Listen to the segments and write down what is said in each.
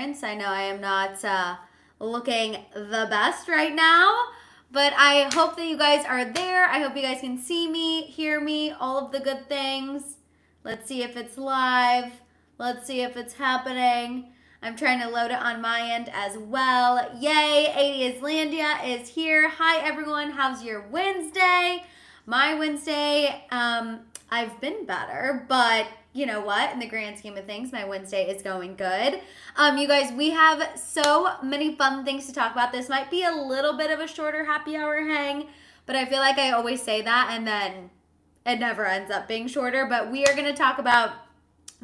I know I am not looking the best right now, but I hope that you guys are there. I hope you guys can see me, hear me, all of the good things. Let's see if it's live. Let's see if it's happening. I'm trying to load it on my end as well. Yay, 80 Islandia is here. Hi, everyone. How's your Wednesday? My Wednesday, I've been better, but you know what? In the grand scheme of things, my Wednesday is going good. You guys, we have so many fun things to talk about. This might be a little bit of a shorter happy hour hang, but I feel like I always say that and then it never ends up being shorter. But we are going to talk about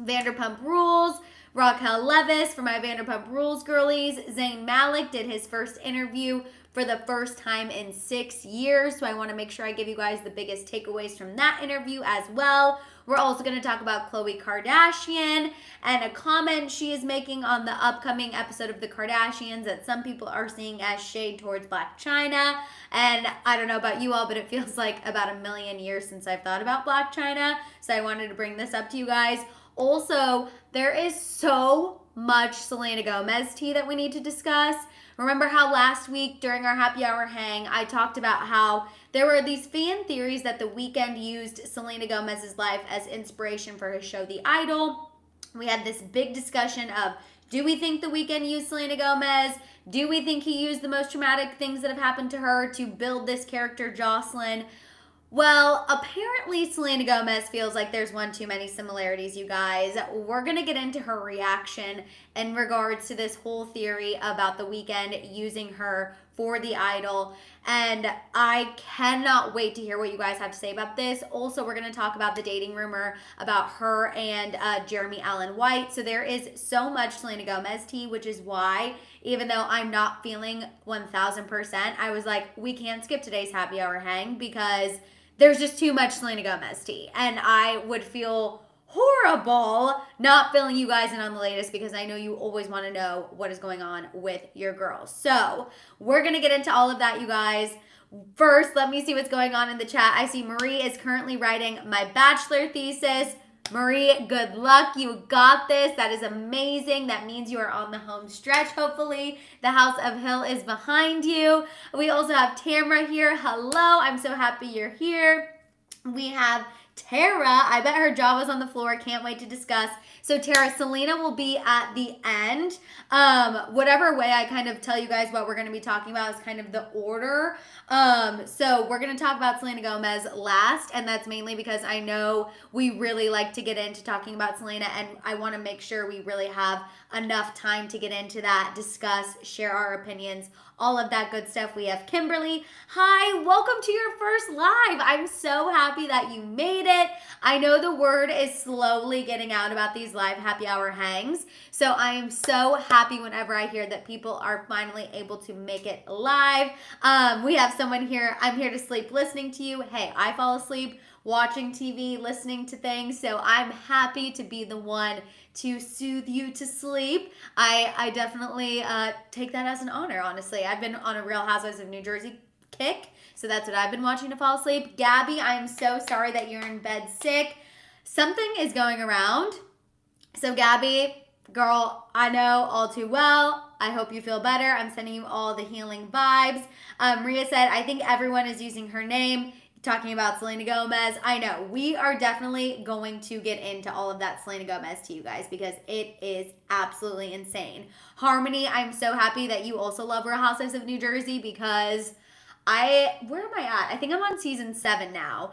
Vanderpump Rules. Raquel Levis for my Vanderpump Rules girlies. Zayn Malik did his first interview for the first time in 6 years. So I want to make sure I give you guys the biggest takeaways from that interview as well. We're also going to talk about Khloe Kardashian and a comment she is making on the upcoming episode of The Kardashians that some people are seeing as shade towards Blac Chyna. And I don't know about you all, but it feels like about a million years since I've thought about Blac Chyna. So I wanted to bring this up to you guys. Also, there is so much Selena Gomez tea that we need to discuss. Remember how last week during our happy hour hang, I talked about how there were these fan theories that The Weeknd used Selena Gomez's life as inspiration for his show The Idol. We had this big discussion of, do we think The Weeknd used Selena Gomez? Do we think he used the most traumatic things that have happened to her to build this character, Jocelyn? Well, apparently Selena Gomez feels like there's one too many similarities, you guys. We're going to get into her reaction in regards to this whole theory about The Weeknd using her for The Idol. And I cannot wait to hear what you guys have to say about this. Also, we're going to talk about the dating rumor about her and Jeremy Allen White. So there is so much Selena Gomez tea, which is why, even though I'm not feeling 1000%, I was like, we can't skip today's happy hour hang because there's just too much Selena Gomez tea. And I would feel horrible not filling you guys in on the latest because I know you always want to know what is going on with your girls. So we're going to get into all of that, you guys. First, let me see what's going on in the chat. I see Marie is currently writing my bachelor thesis. Marie, good luck. You got this. That is amazing. That means you are on the home stretch, hopefully. The House of Hill is behind you. We also have Tamara here. Hello. I'm so happy you're here. We have Tara. I bet her jaw was on the floor. Can't wait to discuss. So Tara, Selena will be at the end. Whatever way I kind of tell you guys what we're going to be talking about is kind of the order. So we're going to talk about Selena Gomez last, and that's mainly because I know we really like to get into talking about Selena, and I want to make sure we really have enough time to get into that, discuss, share our opinions, all of that good stuff. We have Kimberly. Hi, welcome to your first live. I'm so happy that you made it. I know the word is slowly getting out about these live happy hour hangs. So I am so happy whenever I hear that people are finally able to make it live. We have someone here. I'm here to sleep listening to you. Hey, I fall asleep watching TV, listening to things. So I'm happy to be the one to soothe you to sleep. I definitely take that as an honor, honestly. I've been on a Real Housewives of New Jersey kick, so that's what I've been watching to fall asleep. Gabby, I'm so sorry that you're in bed sick. Something is going around. So Gabby, girl, I know all too well. I hope you feel better. I'm sending you all the healing vibes. Maria said, I think everyone is using her name. Talking about Selena Gomez. I know we are definitely going to get into all of that Selena Gomez to you guys because it is absolutely insane. Harmony, I'm so happy that you also love Real Housewives of New Jersey because where am I at? I think I'm on season 7 now.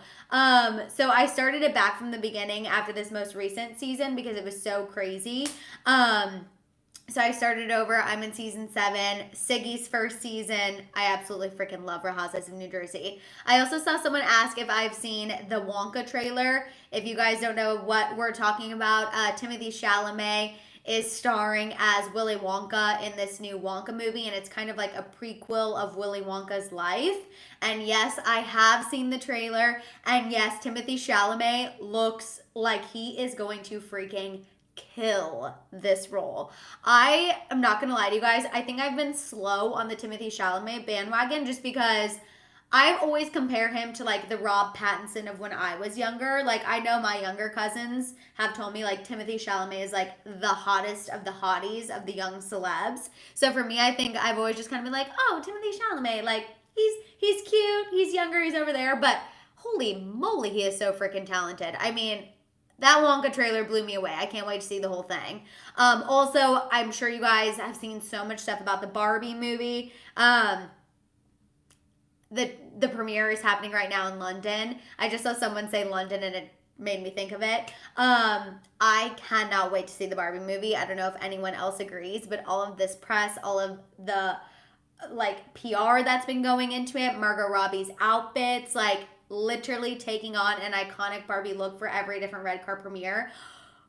So I started it back from the beginning after this most recent season because it was so crazy. So I started over. I'm in season 7. Siggy's first season. I absolutely freaking love Real Housewives of New Jersey. I also saw someone ask if I've seen the Wonka trailer. If you guys don't know what we're talking about, Timothée Chalamet is starring as Willy Wonka in this new Wonka movie, and it's kind of like a prequel of Willy Wonka's life. And yes, I have seen the trailer, and yes, Timothée Chalamet looks like he is going to freaking kill this role. I am not gonna lie to you guys. I think I've been slow on the Timothée Chalamet bandwagon just because I always compare him to like the Rob Pattinson of when I was younger. Like I know my younger cousins have told me like Timothée Chalamet is like the hottest of the hotties of the young celebs. So for me, I think I've always just kind of been like, oh, Timothée Chalamet, like he's cute, he's younger, he's over there, but holy moly, he is so freaking talented. I mean, that Wonka trailer blew me away. I can't wait to see the whole thing. Also, I'm sure you guys have seen so much stuff about the Barbie movie. The premiere is happening right now in London. I just saw someone say London and it made me think of it. I cannot wait to see the Barbie movie. I don't know if anyone else agrees, but all of this press, all of the like PR that's been going into it, Margot Robbie's outfits, like literally taking on an iconic Barbie look for every different red carpet premiere.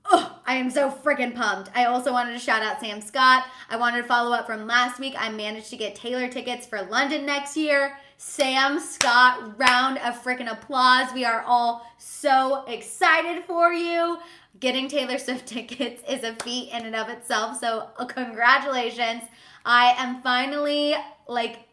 Oh, I am so freaking pumped. I also wanted to shout out Sam Scott. I wanted to follow up from last week. I managed to get Taylor tickets for London next year. Sam Scott, round of freaking applause. We are all so excited for you. Getting Taylor Swift tickets is a feat in and of itself, so congratulations. I am finally like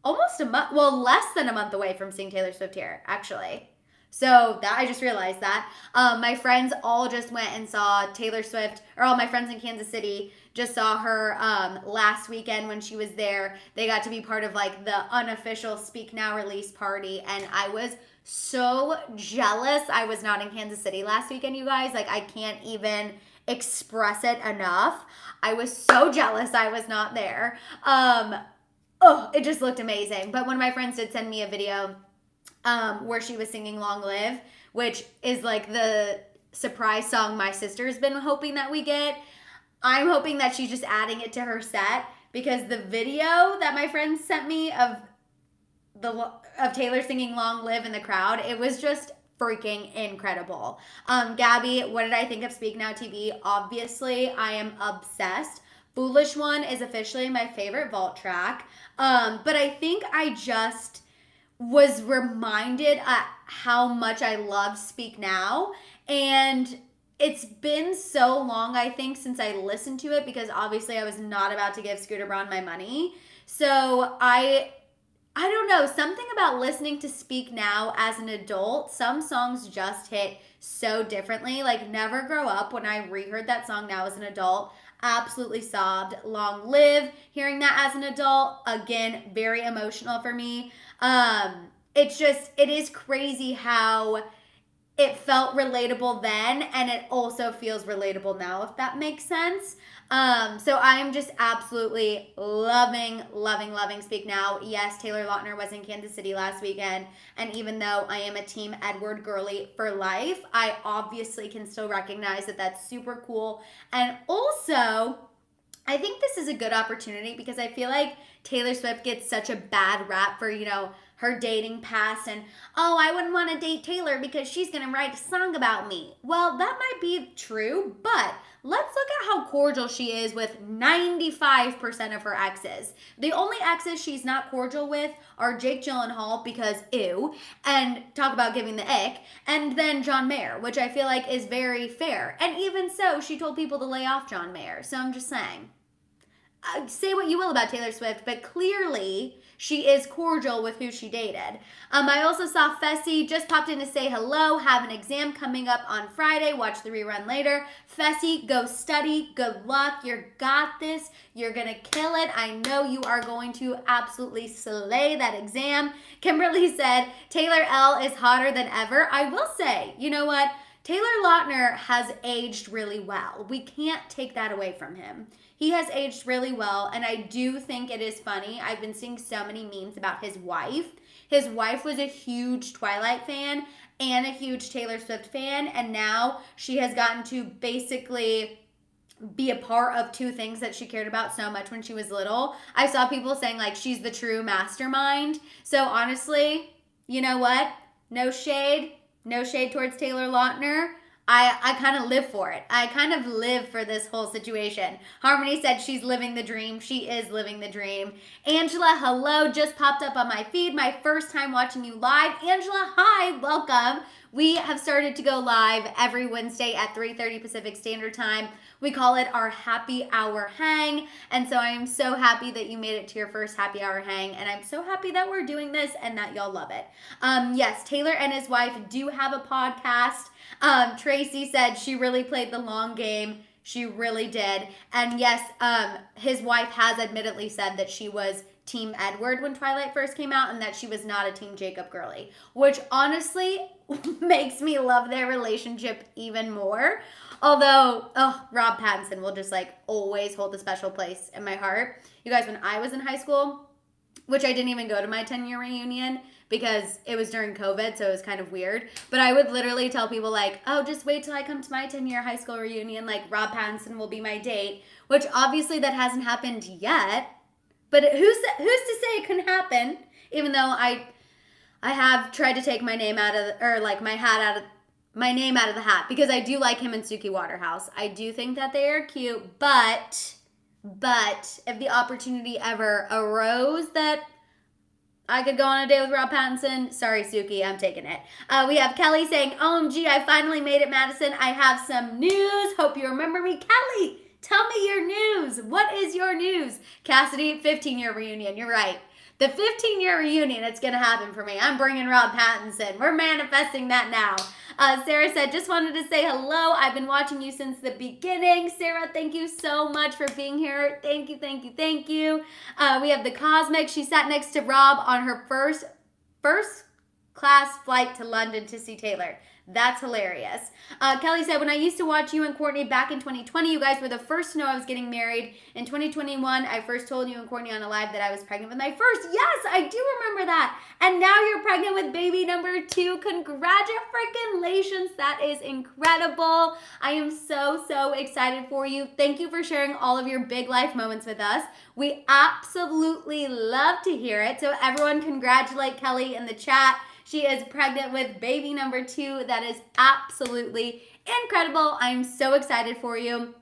almost a month, well, less than a month away from seeing Taylor Swift here, actually. So that I just realized that. My friends all just went and saw Taylor Swift, or all my friends in Kansas City just saw her last weekend when she was there. They got to be part of like the unofficial Speak Now release party, and I was so jealous I was not in Kansas City last weekend, you guys. Like I can't even express it enough. I was so jealous I was not there. Oh, it just looked amazing. But one of my friends did send me a video where she was singing Long Live, which is like the surprise song my sister's been hoping that we get. I'm hoping that she's just adding it to her set, because the video that my friend sent me of Taylor singing Long Live in the crowd, it was just freaking incredible. Gabby, what did I think of Speak Now TV? Obviously, I am obsessed. Foolish One is officially my favorite vault track. But I think I just was reminded how much I love Speak Now. And it's been so long, I think, since I listened to it, because obviously I was not about to give Scooter Braun my money. So I don't know, something about listening to Speak Now as an adult, some songs just hit so differently. Like Never Grow Up, when I reheard that song now as an adult, absolutely sobbed. Long Live, hearing that as an adult, again, very emotional for me. It is crazy how it felt relatable then, and it also feels relatable now, if that makes sense. So I am just absolutely loving Speak Now. Yes, Taylor Lautner was in Kansas City last weekend, and even though I am a Team Edward girly for life, I obviously can still recognize that that's super cool. And also, I think this is a good opportunity, because I feel like Taylor Swift gets such a bad rap for, her dating past, and, oh, I wouldn't want to date Taylor because she's going to write a song about me. Well, that might be true, but let's look at how cordial she is with 95% of her exes. The only exes she's not cordial with are Jake Gyllenhaal, because ew, and talk about giving the ick, and then John Mayer, which I feel like is very fair. And even so, she told people to lay off John Mayer. So I'm just saying. Say what you will about Taylor Swift, but clearly she is cordial with who she dated. I also saw Fessy just popped in to say hello, have an exam coming up on Friday, watch the rerun later. Fessy, go study, good luck, you got this, you're gonna kill it. I know you are going to absolutely slay that exam. Kimberly said, Taylor L is hotter than ever. I will say, you know what? Taylor Lautner has aged really well. We can't take that away from him. He has aged really well, and I do think it is funny. I've been seeing so many memes about his wife. His wife was a huge Twilight fan and a huge Taylor Swift fan, and now she has gotten to basically be a part of two things that she cared about so much when she was little. I saw people saying, like, she's the true mastermind. So honestly, you know what? No shade towards Taylor Lautner. I kind of live for it. I kind of live for this whole situation. Harmony said she's living the dream. She is living the dream. Angela, hello, just popped up on my feed. My first time watching you live. Angela, hi, welcome. We have started to go live every Wednesday at 3:30 Pacific Standard Time. We call it our happy hour hang. And so I am so happy that you made it to your first happy hour hang. And I'm so happy that we're doing this and that y'all love it. Yes, Taylor and his wife do have a podcast. Tracy said she really played the long game. She really did. And yes, his wife has admittedly said that she was Team Edward when Twilight first came out and that she was not a Team Jacob girly, which honestly makes me love their relationship even more. Although, Rob Pattinson will just like always hold a special place in my heart. You guys, when I was in high school, which I didn't even go to my 10-year reunion because it was during COVID, so it was kind of weird. But I would literally tell people like, oh, just wait till I come to my 10-year high school reunion. Like Rob Pattinson will be my date, which obviously that hasn't happened yet. But who's to say it couldn't happen? Even though I have tried to take my name out of, or like my name out of the hat, because I do like him and Suki Waterhouse. I do think that they are cute, but if the opportunity ever arose that I could go on a date with Rob Pattinson, sorry Suki, I'm taking it. We have Kelly saying, OMG, I finally made it, Madison. I have some news. Hope you remember me. Kelly, tell me your news. What is your news? Cassidy, 15-year reunion. You're right. The 15-year reunion, it's going to happen for me. I'm bringing Rob Pattinson. We're manifesting that now. Sarah said, just wanted to say hello. I've been watching you since the beginning. Sarah, thank you so much for being here. Thank you, thank you, thank you. We have the Cosmic. She sat next to Rob on her first class flight to London to see Taylor. That's hilarious. Kelly said, when I used to watch you and Courtney back in 2020, you guys were the first to know I was getting married. In 2021, I first told you and Courtney on a live that I was pregnant with my first. Yes, I do remember that. And now you're pregnant with baby number 2. Congratulations. That is incredible. I am so excited for you. Thank you for sharing all of your big life moments with us. We absolutely love to hear it. So everyone congratulate Kelly in the chat. She is pregnant with baby number 2. That is absolutely incredible. I'm so excited for you.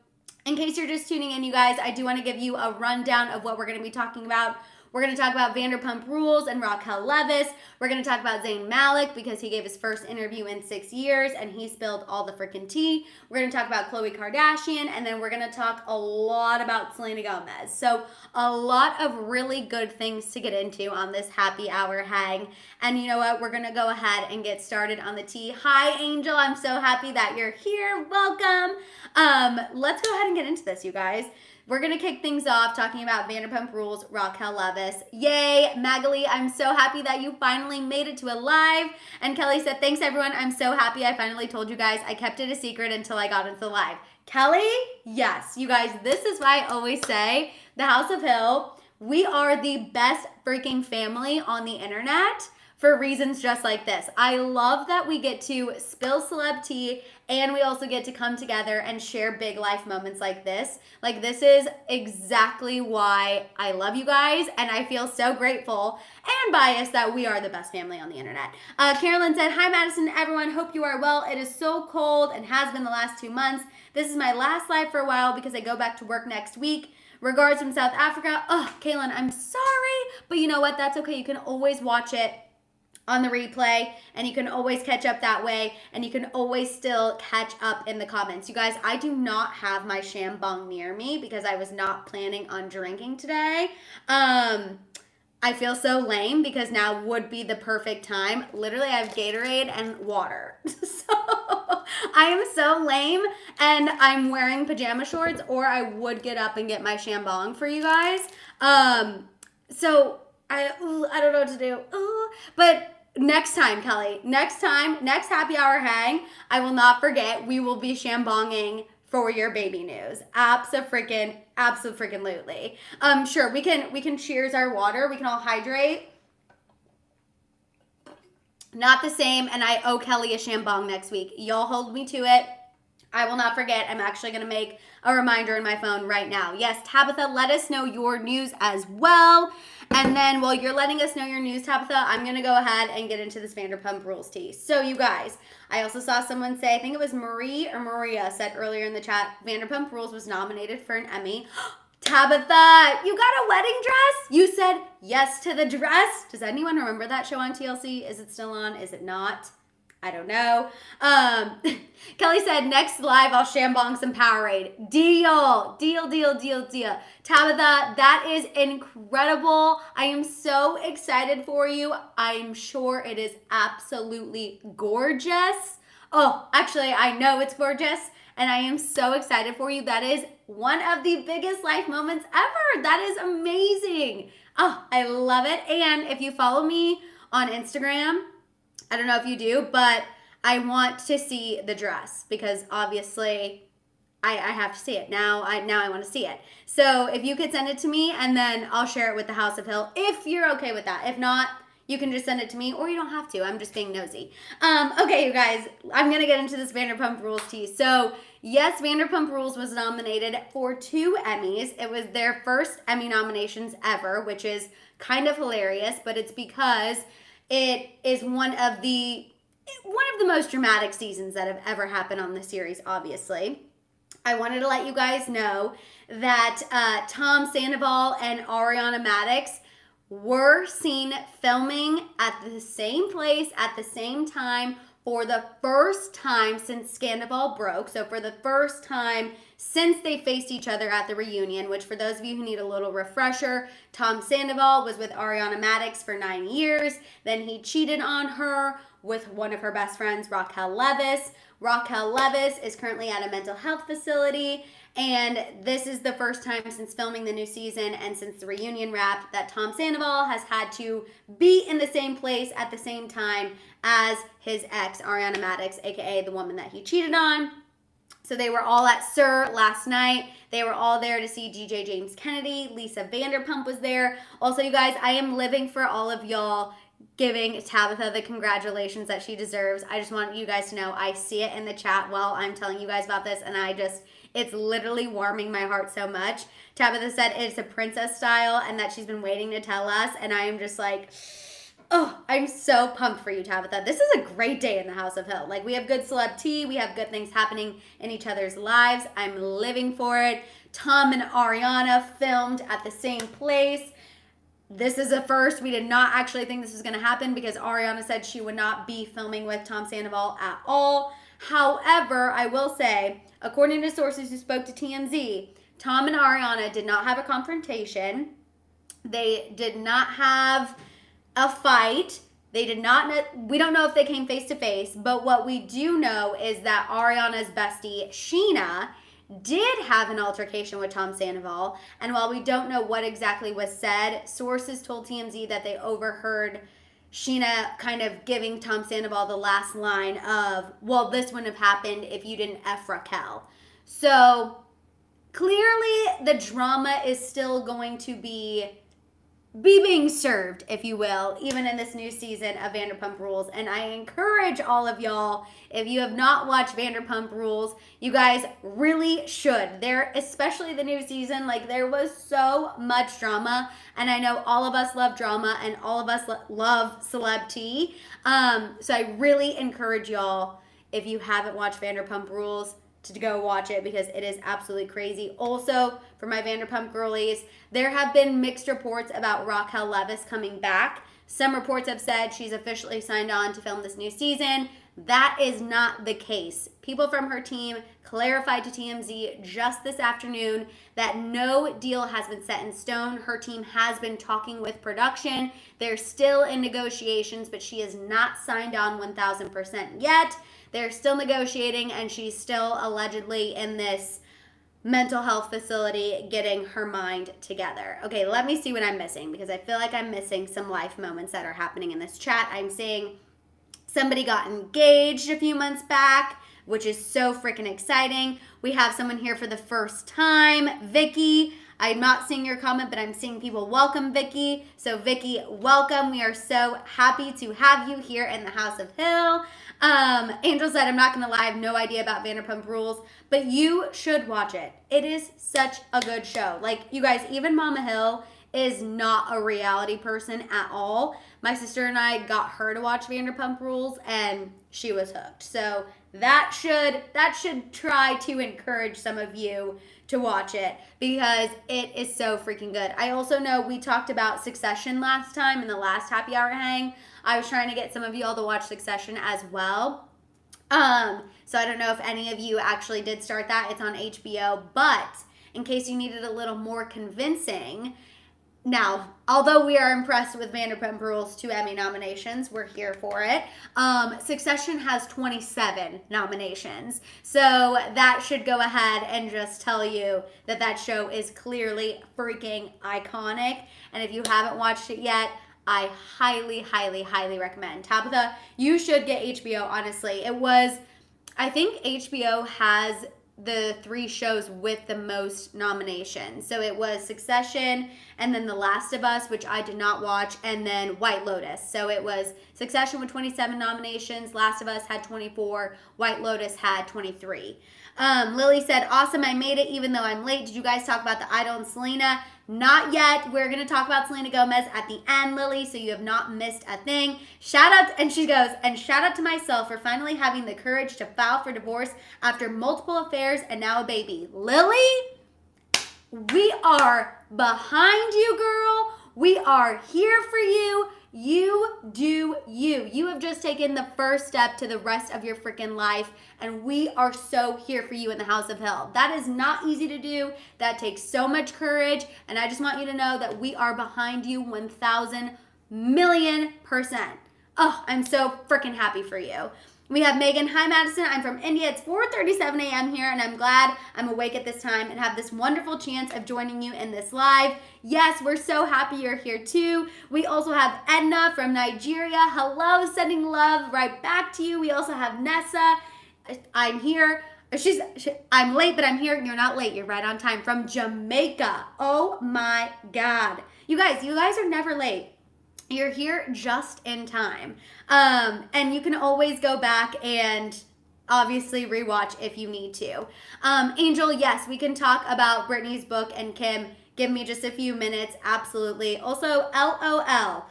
In case you're just tuning in, you guys, I do want to give you a rundown of what we're going to be talking about. We're going to talk about Vanderpump Rules and Raquel Leviss. We're going to talk about Zayn Malik because he gave his first interview in 6 years and he spilled all the freaking tea. We're going to talk about Khloe Kardashian, and then we're going to talk a lot about Selena Gomez. So a lot of really good things to get into on this happy hour hang. And you know what? We're going to go ahead and get started on the tea. Hi, Angel. I'm so happy that you're here. Welcome. Let's go ahead and get into this, you guys. We're going to kick things off talking about Vanderpump Rules, Raquel Leviss. Yay, Magali, I'm so happy that you finally made it to a live. And Kelly said, thanks everyone, I'm so happy I finally told you guys. I kept it a secret until I got into the live. Kelly, yes, you guys, this is why I always say, the House of Hill, we are the best freaking family on the internet for reasons just like this. I love that we get to spill celeb tea and we also get to come together and share big life moments like this. Like, this is exactly why I love you guys, and I feel so grateful and biased that we are the best family on the internet. Carolyn said, hi Madison, everyone, hope you are well. It is so cold and has been the last 2 months. This is my last live for a while because I go back to work next week. Regards from South Africa. Oh, Kaylin, I'm sorry, but you know what? That's okay. You can always watch it on the replay, and you can always catch up that way, and you can always still catch up in the comments. You guys, I do not have my shambong near me because I was not planning on drinking today. I feel so lame because now would be the perfect time. Literally, I have Gatorade and water. So I am so lame, and I'm wearing pajama shorts, or I would get up and get my shambong for you guys. So I don't know what to do. But next time, Kelly, next happy hour hang, I will not forget, we will be shambonging for your baby news. Abso-freaking-lutely. Sure, we can cheers our water. We can all hydrate. Not the same, and I owe Kelly a shambong next week. Y'all hold me to it. I will not forget. I'm actually going to make a reminder in my phone right now. Yes, Tabitha, let us know your news as well. And then while you're letting us know your news, Tabitha, I'm going to go ahead and get into this Vanderpump Rules tea. So you guys, I also saw someone say, I think it was Marie or Maria said earlier in the chat, Vanderpump Rules was nominated for an Emmy. Tabitha, you got a wedding dress? You said yes to the dress. Does anyone remember that show on TLC? Is it still on? Is it not? I don't know. Kelly said, next live, I'll shambong some Powerade. Deal. Tabitha, that is incredible. I am so excited for you. I'm sure it is absolutely gorgeous. Oh, actually, I know it's gorgeous, and I am so excited for you. That is one of the biggest life moments ever. That is amazing. Oh, I love it. And if you follow me on Instagram, I don't know if you do, but I want to see the dress because obviously I have to see it. Now I want to see it. So if you could send it to me and then I'll share it with the House of Hill if you're okay with that. If not, you can just send it to me or you don't have to. I'm just being nosy. Okay, you guys, I'm going to get into this Vanderpump Rules tea. So yes, Vanderpump Rules was nominated for 2 Emmys. It was their first Emmy nominations ever, which is kind of hilarious, but it's because it is one of the most dramatic seasons that have ever happened on the series, obviously. I wanted to let you guys know that Tom Sandoval and Ariana Madix were seen filming at the same place at the same time for the first time since Scandal broke. So for the first time since they faced each other at the reunion, which for those of you who need a little refresher, Tom Sandoval was with Ariana Madix for 9 years. Then he cheated on her with one of her best friends, Raquel Leviss. Raquel Leviss is currently at a mental health facility. And this is the first time since filming the new season and since the reunion wrap that Tom Sandoval has had to be in the same place at the same time as his ex, Ariana Madix, aka the woman that he cheated on. So they were all at SUR last night. They were all there to see DJ James Kennedy. Lisa Vanderpump was there. Also, you guys, I am living for all of y'all giving Tabitha the congratulations that she deserves. I just want you guys to know I see it in the chat while I'm telling you guys about this, and it's literally warming my heart so much. Tabitha said it's a princess style and that she's been waiting to tell us, and I am just like, oh, I'm so pumped for you, Tabitha. This is a great day in the House of Hill. Like, we have good celeb tea. We have good things happening in each other's lives. I'm living for it. Tom and Ariana filmed at the same place. This is a first. We did not actually think this was going to happen because Ariana said she would not be filming with Tom Sandoval at all. However, I will say, according to sources who spoke to TMZ, Tom and Ariana did not have a confrontation. They did not have a fight. They did not, we don't know if they came face to face, but what we do know is that Ariana's bestie, Chyna, did have an altercation with Tom Sandoval. And while we don't know what exactly was said, sources told TMZ that they overheard Chyna kind of giving Tom Sandoval the last line of, well, this wouldn't have happened if you didn't F Raquel. So clearly the drama is still going to be being served, if you will, even in this new season of Vanderpump Rules. And I encourage all of y'all, if you have not watched Vanderpump Rules, you guys really should. There, especially the new season, like there was so much drama, and I know all of us love drama and all of us love celeb tea. So I really encourage y'all, if you haven't watched Vanderpump Rules, to go watch it because it is absolutely crazy. Also, for my Vanderpump girlies, there have been mixed reports about Raquel Leviss coming back. Some reports have said she's officially signed on to film this new season. That is not the case. People from her team clarified to TMZ just this afternoon that no deal has been set in stone. Her team has been talking with production. They're still in negotiations, but she is not signed on 1,000% yet. They're still negotiating, and she's still allegedly in this mental health facility getting her mind together. Okay, let me see what I'm missing because I feel like I'm missing some life moments that are happening in this chat. I'm seeing somebody got engaged a few months back, which is so freaking exciting. We have someone here for the first time, Vicky. I'm not seeing your comment, but I'm seeing people welcome Vicky. So Vicky, welcome. We are so happy to have you here in the House of Hill. Angel said, I'm not going to lie, I have no idea about Vanderpump Rules, but you should watch it. It is such a good show. Like, you guys, even Mama Hill is not a reality person at all. My sister and I got her to watch Vanderpump Rules, and she was hooked. So that should try to encourage some of you to watch it because it is so freaking good. I also know we talked about Succession last time in the last happy hour hang. I was trying to get some of y'all to watch Succession as well. So I don't know if any of you actually did start that. It's on HBO, but in case you needed a little more convincing, now, although we are impressed with Vanderpump Rules 2 Emmy nominations, we're here for it. Succession has 27 nominations. So that should go ahead and just tell you that that show is clearly freaking iconic. And if you haven't watched it yet, I highly, highly, highly recommend. Tabitha, you should get HBO, honestly. I think HBO has the 3 shows with the most nominations. So it was Succession, and then The Last of Us, which I did not watch, and then White Lotus. So it was Succession with 27 nominations, Last of Us had 24, White Lotus had 23. Lily said, awesome, I made it even though I'm late. Did you guys talk about the Idol and Selena? Not yet. We're going to talk about Selena Gomez at the end, Lily, so you have not missed a thing. Shout out, and she goes, and shout out to myself for finally having the courage to file for divorce after multiple affairs and now a baby. Lily, we are behind you, girl. We are here for you. You do you. You have just taken the first step to the rest of your freaking life, and we are so here for you in the House of Hill. That is not easy to do. That takes so much courage, and I just want you to know that we are behind you 1,000,000,000%. Oh, I'm so freaking happy for you. We have Megan. Hi, Madison. I'm from India. It's 4:37 a.m. here, and I'm glad I'm awake at this time and have this wonderful chance of joining you in this live. Yes, we're so happy you're here, too. We also have Edna from Nigeria. Hello, sending love right back to you. We also have Nessa. I'm here. I'm late, but I'm here. You're not late. You're right on time. From Jamaica. Oh, my God. You guys are never late. You're here just in time. And you can always go back and obviously rewatch if you need to. Angel, yes, we can talk about Britney's book and Kim. Give me just a few minutes. Absolutely. Also, LOL.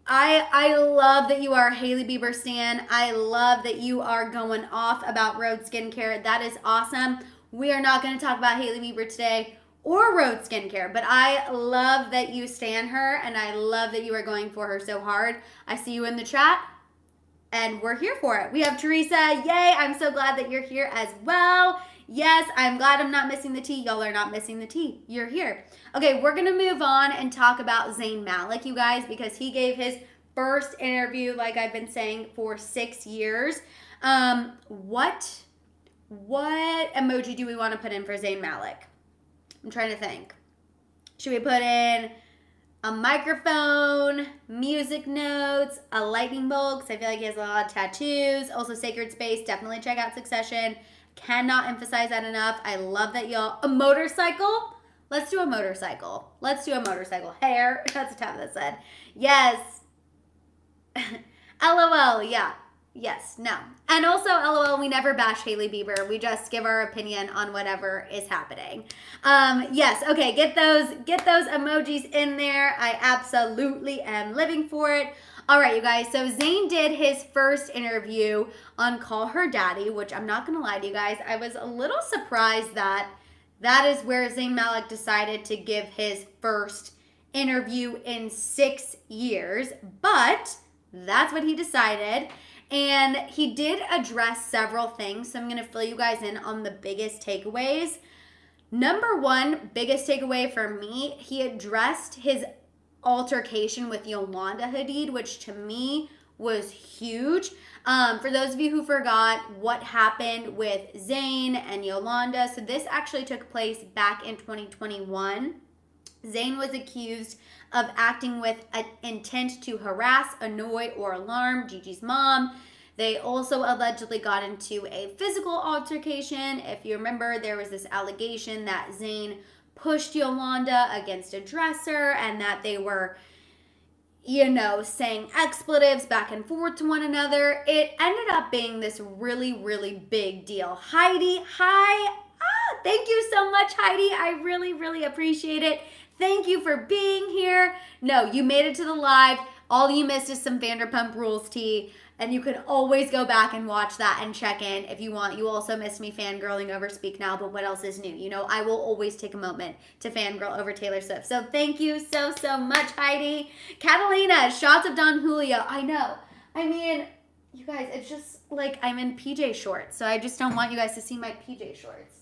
I love that you are a Hailey Bieber stan. I love that you are going off about Rhode Skincare. That is awesome. We are not going to talk about Hailey Bieber today or Rhode Skincare, but I love that you stan her, and I love that you are going for her so hard. I see you in the chat, and we're here for it. We have Teresa. Yay, I'm so glad that you're here as well. Yes, I'm glad I'm not missing the tea. Y'all are not missing the tea. You're here. Okay, we're going to move on and talk about Zayn Malik, you guys, because he gave his first interview, like I've been saying, for 6 years. What emoji do we want to put in for Zayn Malik? I'm trying to think. Should we put in a microphone, music notes, a lightning bolt, because I feel like he has a lot of tattoos. Also, Sacred Space. Definitely check out Succession. Cannot emphasize that enough. I love that y'all. A motorcycle? Let's do a motorcycle. Let's do a motorcycle. Hair. That's what Tabitha said. Yes. LOL. Yeah. Yes, no. And also, LOL, we never bash Hailey Bieber. We just give our opinion on whatever is happening. Yes, okay, get those emojis in there. I absolutely am living for it. All right, you guys, so Zayn did his first interview on Call Her Daddy, which I'm not going to lie to you guys, I was a little surprised that is where Zayn Malik decided to give his first interview in 6 years, but that's what he decided. And he did address several things, so I'm going to fill you guys in on the biggest takeaways. Number one, biggest takeaway for me, he addressed his altercation with Yolanda Hadid, which to me was huge. For those of you who forgot what happened with Zayn and Yolanda, so this actually took place back in 2021. Zayn was accused of acting with an intent to harass, annoy, or alarm Gigi's mom. They also allegedly got into a physical altercation. If you remember, there was this allegation that Zayn pushed Yolanda against a dresser and that they were, saying expletives back and forth to one another. It ended up being this really, really big deal. Heidi, hi. Thank you so much, Heidi. I really, really appreciate it. Thank you for being here. No, you made it to the live. All you missed is some Vanderpump Rules tea. And you can always go back and watch that and check in if you want. You also missed me fangirling over Speak Now, but what else is new? You know, I will always take a moment to fangirl over Taylor Swift. So thank you so, so much, Heidi. Catalina, shots of Don Julio. I know. I mean, you guys, it's just like I'm in PJ shorts. So I just don't want you guys to see my PJ shorts.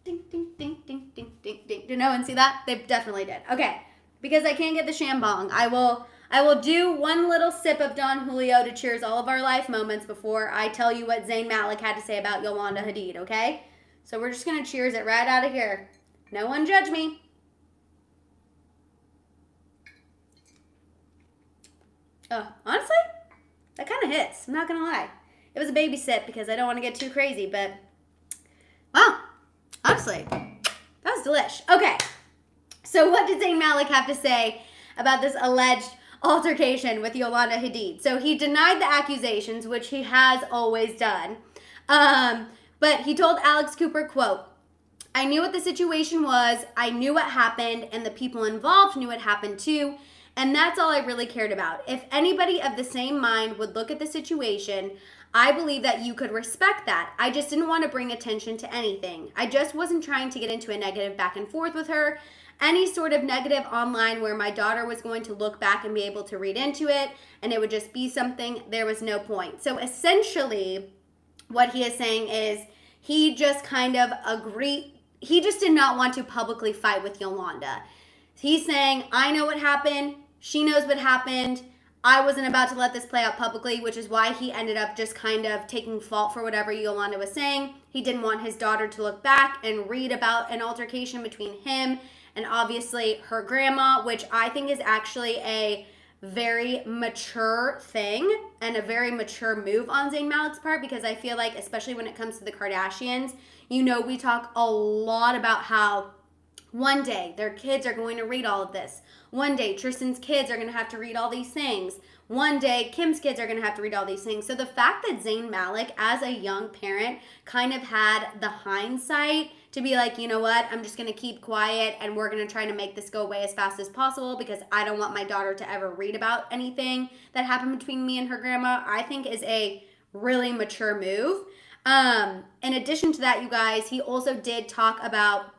Ding, ding, ding, ding, ding, ding, ding. Did no one see that? They definitely did. Okay. Because I can't get the shambong, I will do one little sip of Don Julio to cheers all of our life moments before I tell you what Zayn Malik had to say about Yolanda Hadid, okay? So we're just going to cheers it right out of here. No one judge me. Honestly, that kind of hits. I'm not going to lie. It was a baby sip because I don't want to get too crazy, but wow, honestly, that was delish. Okay. So what did Zayn Malik have to say about this alleged altercation with Yolanda Hadid? So he denied the accusations, which he has always done. But he told Alex Cooper, quote, "I knew what the situation was, I knew what happened, and the people involved knew what happened too, and that's all I really cared about. If anybody of the same mind would look at the situation, I believe that you could respect that. I just didn't want to bring attention to anything. I just wasn't trying to get into a negative back and forth with her. Any sort of negative online where my daughter was going to look back and be able to read into it and it would just be something, there was no point." So essentially what he is saying is he just kind of agreed. He just did not want to publicly fight with Yolanda. He's saying, I know what happened. She knows what happened. I wasn't about to let this play out publicly, which is why he ended up just kind of taking fault for whatever Yolanda was saying. He didn't want his daughter to look back and read about an altercation between him and obviously her grandma, which I think is actually a very mature thing and a very mature move on Zayn Malik's part, because I feel like, especially when it comes to the Kardashians, you know, we talk a lot about how one day their kids are going to read all of this. One day Tristan's kids are going to have to read all these things. One day Kim's kids are going to have to read all these things. So the fact that Zayn Malik, as a young parent, kind of had the hindsight to be like, you know what, I'm just going to keep quiet and we're going to try to make this go away as fast as possible because I don't want my daughter to ever read about anything that happened between me and her grandma, I think is a really mature move. In addition to that, you guys, he also did talk about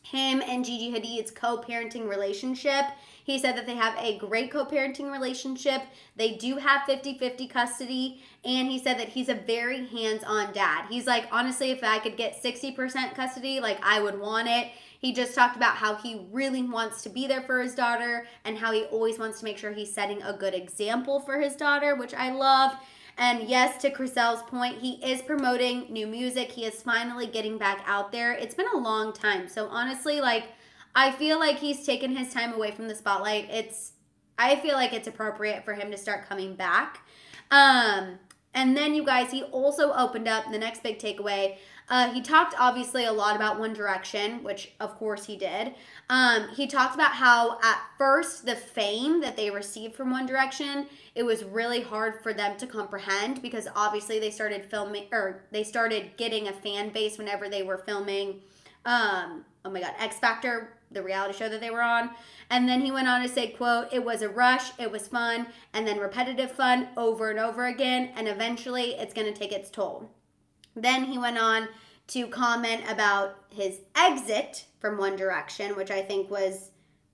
him and Gigi Hadid's co-parenting relationship. He said that they have a great co-parenting relationship. They do have 50-50 custody. And he said that he's a very hands-on dad. He's like, honestly, if I could get 60% custody, like I would want it. He just talked about how he really wants to be there for his daughter and how he always wants to make sure he's setting a good example for his daughter, which I love. And yes, to Chriselle's point, he is promoting new music. He is finally getting back out there. It's been a long time. So honestly, like, I feel like he's taken his time away from the spotlight. I feel like it's appropriate for him to start coming back. And then, you guys, he also opened up the next big takeaway. He talked obviously a lot about One Direction, which of course he did. He talked about how at first the fame that they received from One Direction, it was really hard for them to comprehend because obviously they started getting a fan base whenever they were filming, oh my God, X Factor, the reality show that they were on. And then he went on to say, quote, "It was a rush, it was fun, and then repetitive fun over and over again, and eventually it's going to take its toll." Then he went on to comment about his exit from One Direction, which I think was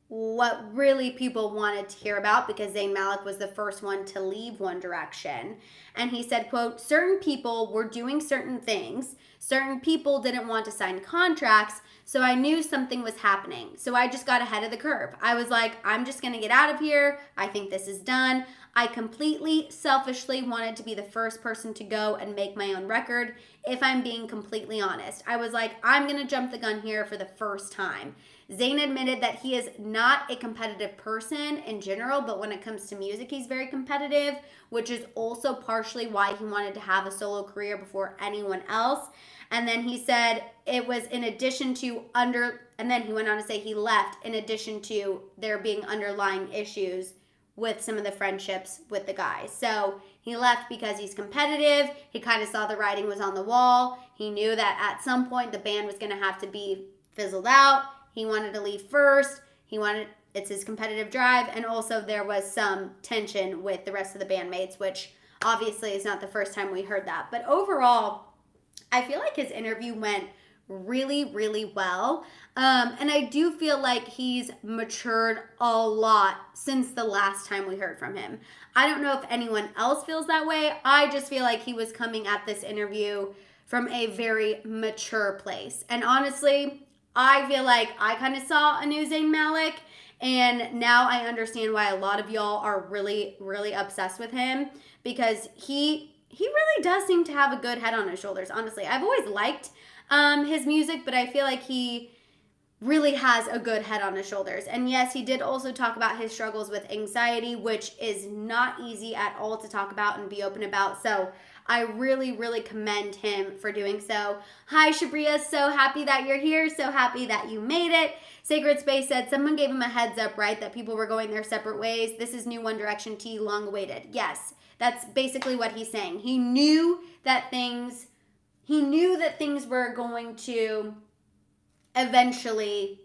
what really people wanted to hear about because Zayn Malik was the first one to leave One Direction. And he said, quote, "Certain people were doing certain things. Certain people didn't want to sign contracts. So I knew something was happening. So I just got ahead of the curve. I was like, I'm just going to get out of here. I think this is done. I completely selfishly wanted to be the first person to go and make my own record, if I'm being completely honest. I was like, I'm going to jump the gun here for the first time." Zayn admitted that he is not a competitive person in general, but when it comes to music, he's very competitive, which is also partially why he wanted to have a solo career before anyone else. And then he said it was in addition to and then he went on to say he left in addition to there being underlying issues with some of the friendships with the guys. So he left because he's competitive. He kind of saw the writing was on the wall. He knew that at some point the band was going to have to be fizzled out. He wanted to leave first. It's his competitive drive. And also there was some tension with the rest of the bandmates, which obviously is not the first time we heard that. But overall, I feel like his interview went really, really well. And I do feel like he's matured a lot since the last time we heard from him. I don't know if anyone else feels that way. I just feel like he was coming at this interview from a very mature place. And honestly, I feel like I kind of saw a new Zayn Malik. And now I understand why a lot of y'all are really, really obsessed with him, because he really does seem to have a good head on his shoulders, honestly. I've always liked his music, but I feel like he really has a good head on his shoulders. And yes, he did also talk about his struggles with anxiety, which is not easy at all to talk about and be open about. So I really, really commend him for doing so. Hi, Shabria. So happy that you're here. So happy that you made it. Sacred Space said someone gave him a heads up, right? That people were going their separate ways. This is new One Direction tea, long awaited. Yes, that's basically what he's saying. He knew that things were going to eventually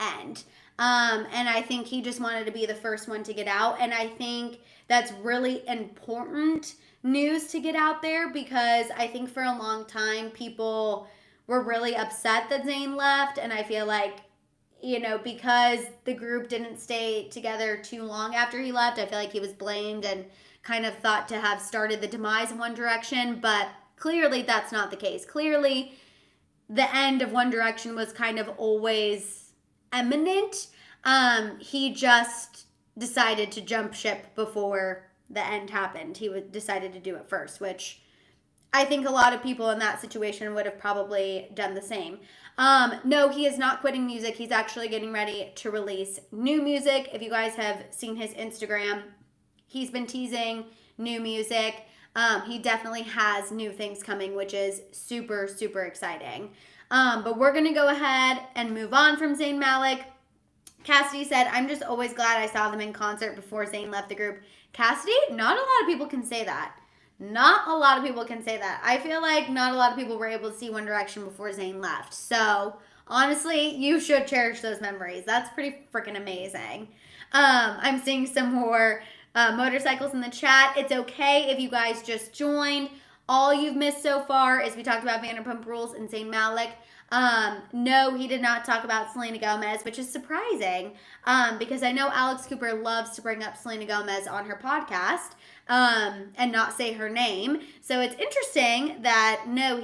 end. And I think he just wanted to be the first one to get out. And I think that's really important news to get out there, because I think for a long time people were really upset that Zayn left. And I feel like, because the group didn't stay together too long after he left, I feel like he was blamed and kind of thought to have started the demise of One Direction. But clearly that's not the case. Clearly the end of One Direction was kind of always imminent. He just decided to jump ship before the end happened. He decided to do it first, which I think a lot of people in that situation would have probably done the same. No, he is not quitting music. He's actually getting ready to release new music. If you guys have seen his Instagram, he's been teasing new music. He definitely has new things coming, which is super, super exciting. But we're going to go ahead and move on from Zayn Malik. Cassidy said, I'm just always glad I saw them in concert before Zayn left the group. Cassidy, not a lot of people can say that. Not a lot of people can say that. I feel like not a lot of people were able to see One Direction before Zayn left. So, honestly, you should cherish those memories. That's pretty freaking amazing. I'm seeing some more motorcycles in the chat. It's okay if you guys just joined. All you've missed so far is we talked about Vanderpump Rules and Zayn Malik. No, he did not talk about Selena Gomez, which is surprising, because I know Alex Cooper loves to bring up Selena Gomez on her podcast, and not say her name. So it's interesting that no,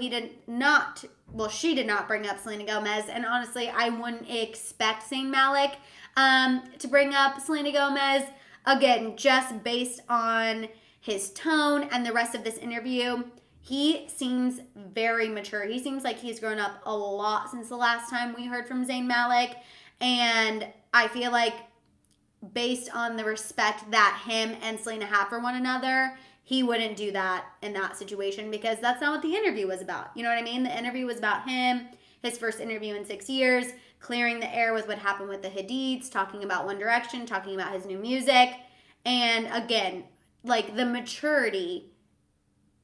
she did not bring up Selena Gomez. And honestly, I wouldn't expect Zayn Malik, to bring up Selena Gomez, again, just based on his tone and the rest of this interview. He seems very mature. He seems like he's grown up a lot since the last time we heard from Zayn Malik. And I feel like based on the respect that him and Selena have for one another, he wouldn't do that in that situation, because that's not what the interview was about. You know what I mean? The interview was about him, his first interview in 6 years, clearing the air with what happened with the Hadids, talking about One Direction, talking about his new music. And again, like, the maturity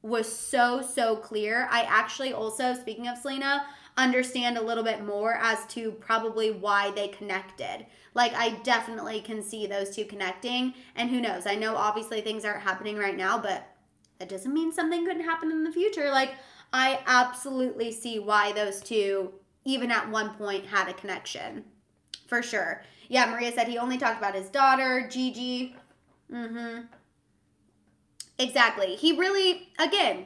was so, so clear. I actually also, speaking of Selena, understand a little bit more as to probably why they connected. Like, I definitely can see those two connecting, and who knows? I know obviously things aren't happening right now, but that doesn't mean something couldn't happen in the future. Like, I absolutely see why those two, even at one point, had a connection. For sure. Yeah, Maria said he only talked about his daughter, Gigi. Exactly. He really, again,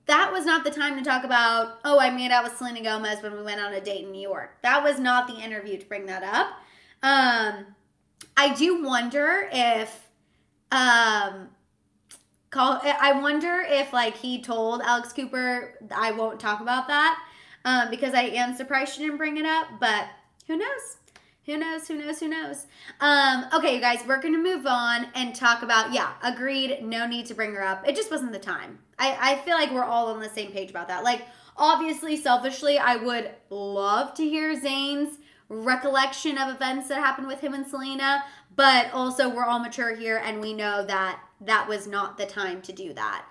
that was not the time to talk about, oh, I made out with Selena Gomez when we went on a date in New York. That was not the interview to bring that up. I do wonder if, I wonder if, like, he told Alex Cooper, I won't talk about that, because I am surprised she didn't bring it up, but who knows? Who knows? Okay, you guys, we're going to move on and talk about, yeah, agreed, no need to bring her up. It just wasn't the time. I feel like we're all on the same page about that. Like, obviously, selfishly, I would love to hear Zayn's recollection of events that happened with him and Selena, but also we're all mature here and we know that that was not the time to do that.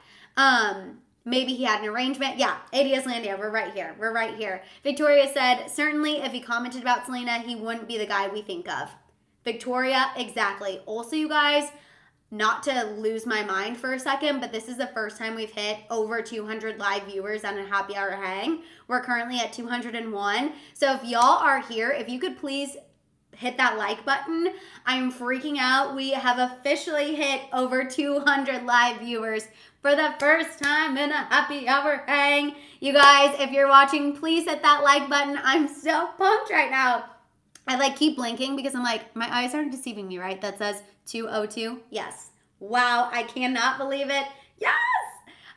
Maybe he had an arrangement. Yeah, ADS Landia, we're right here. We're right here. Victoria said, certainly if he commented about Selena, he wouldn't be the guy we think of. Victoria, exactly. Also, you guys, not to lose my mind for a second, but this is the first time we've hit over 200 live viewers on a happy hour hang. We're currently at 201. So if y'all are here, if you could please hit that like button. I'm freaking out. We have officially hit over 200 live viewers for the first time in a happy hour hang. You guys, if you're watching, please hit that like button. I'm so pumped right now. I keep blinking because I'm like, my eyes aren't deceiving me, right? That says 202. Yes. Wow, I cannot believe it. Yes.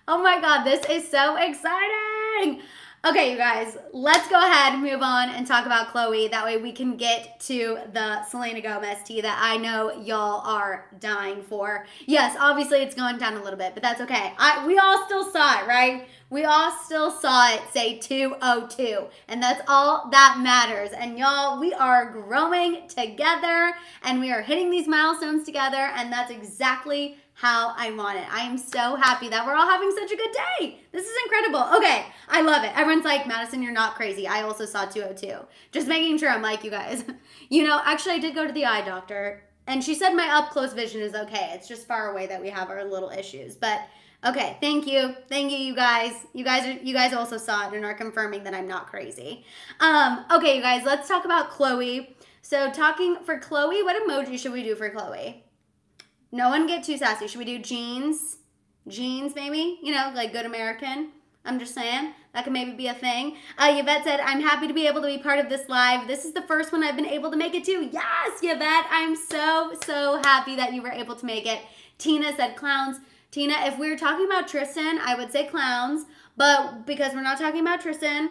Oh my God, this is so exciting. Okay, you guys, let's go ahead and move on and talk about Chloe. That way we can get to the Selena Gomez tea that I know y'all are dying for. Yes, obviously it's going down a little bit, but that's okay. We all still saw it, right? We all still saw it say 202, and that's all that matters. And y'all, we are growing together, and we are hitting these milestones together, and that's exactly how I want it. I am so happy that we're all having such a good day. This is incredible. Okay, I love it. Everyone's like, Madison, you're not crazy. I also saw 202. Just making sure I'm like you guys. You know, actually I did go to the eye doctor and she said my up close vision is okay. It's just far away that we have our little issues. But okay, thank you. Thank you, you guys. You guys also saw it and are confirming that I'm not crazy. Okay, you guys, let's talk about Chloe. So talking for Chloe, what emoji should we do for Chloe? No one get too sassy. Should we do jeans? Jeans, maybe? You know, like good American. I'm just saying. That could maybe be a thing. Yvette said, I'm happy to be able to be part of this live. This is the first one I've been able to make it to. Yes, Yvette. I'm so happy that you were able to make it. Tina said clowns. Tina, if we were talking about Tristan, I would say clowns. But because we're not talking about Tristan,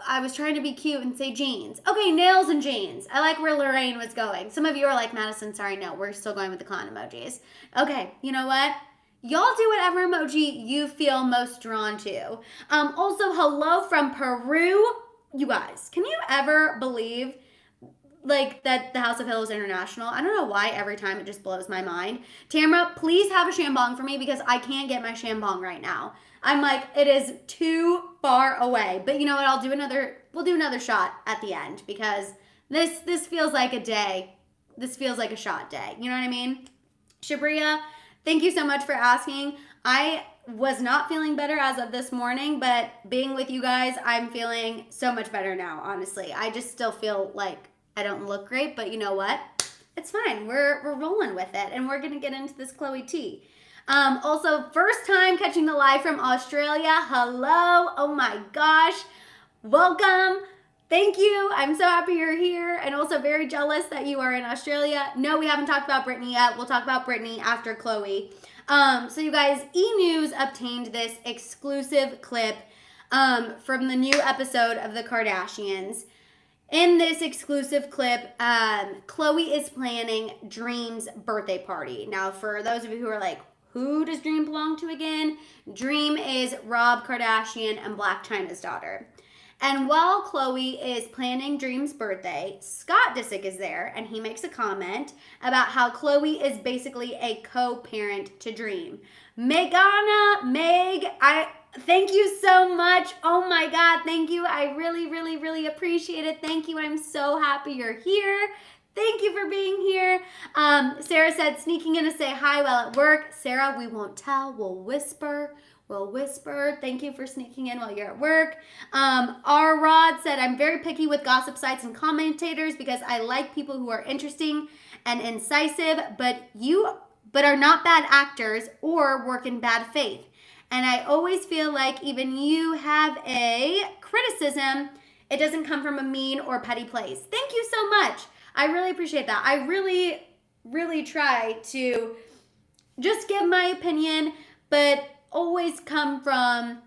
I was trying to be cute and say jeans. Okay, nails and jeans. I like where Lorraine was going. Some of you are like, Madison, sorry, no, we're still going with the clown emojis. Okay, you know what? Y'all do whatever emoji you feel most drawn to. Also, hello from Peru. You guys, can you ever believe like that the House of Hill is international? I don't know why every time it just blows my mind. Tamara, please have a shambong for me because I can't get my shambong right now. I'm like, it is too far away. But you know what? We'll do another shot at the end because this feels like a day. This feels like a shot day. You know what I mean? Shabria, thank you so much for asking. I was not feeling better as of this morning, but being with you guys, I'm feeling so much better now, honestly. I just still feel like I don't look great, but you know what? It's fine. We're rolling with it, and we're going to get into this Chloe tea. Also, first time catching the live from Australia. Hello. Oh my gosh. Welcome. Thank you. I'm so happy you're here and also very jealous that you are in Australia. No, we haven't talked about Britney yet. We'll talk about Britney after Chloe. So you guys, E! News obtained this exclusive clip from the new episode of the Kardashians. In this exclusive clip, Chloe is planning Dream's birthday party. Now, for those of you who are like, who does Dream belong to again? Dream is Rob Kardashian and Blac Chyna's daughter. And while Chloe is planning Dream's birthday, Scott Disick is there and he makes a comment about how Chloe is basically a co-parent to Dream. Meg, thank you so much. Oh my God, thank you. I really appreciate it. Thank you. I'm so happy you're here. Thank you for being here. Sarah said, sneaking in to say hi while at work. Sarah, we won't tell. We'll whisper. We'll whisper. Thank you for sneaking in while you're at work. R. Rod said, I'm very picky with gossip sites and commentators because I like people who are interesting and incisive, but are not bad actors or work in bad faith. And I always feel like even you have a criticism, it doesn't come from a mean or petty place. Thank you so much. I really appreciate that. I really try to just give my opinion, but always come from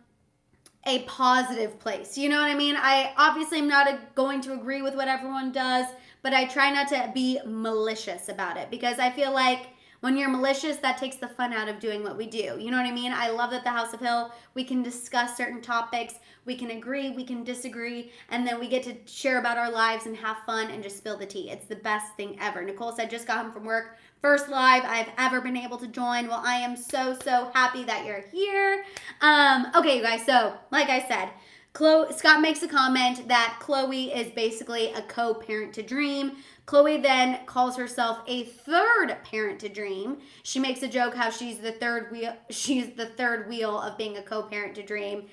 a positive place. You know what I mean? I obviously am not going to agree with what everyone does, but I try not to be malicious about it because I feel like when you're malicious, that takes the fun out of doing what we do. You know what I mean? I love that the House of Hill, we can discuss certain topics, we can agree, we can disagree, and then we get to share about our lives and have fun and just spill the tea. It's the best thing ever. Nicole said, just got home from work. First live I've ever been able to join. Well, I am so happy that you're here. Okay, you guys, so like I said, Scott makes a comment that Chloe is basically a co-parent to Dream. Chloe then calls herself a third parent to Dream. She makes a joke how she's the third wheel. She's the third wheel of being a co-parent to Dream.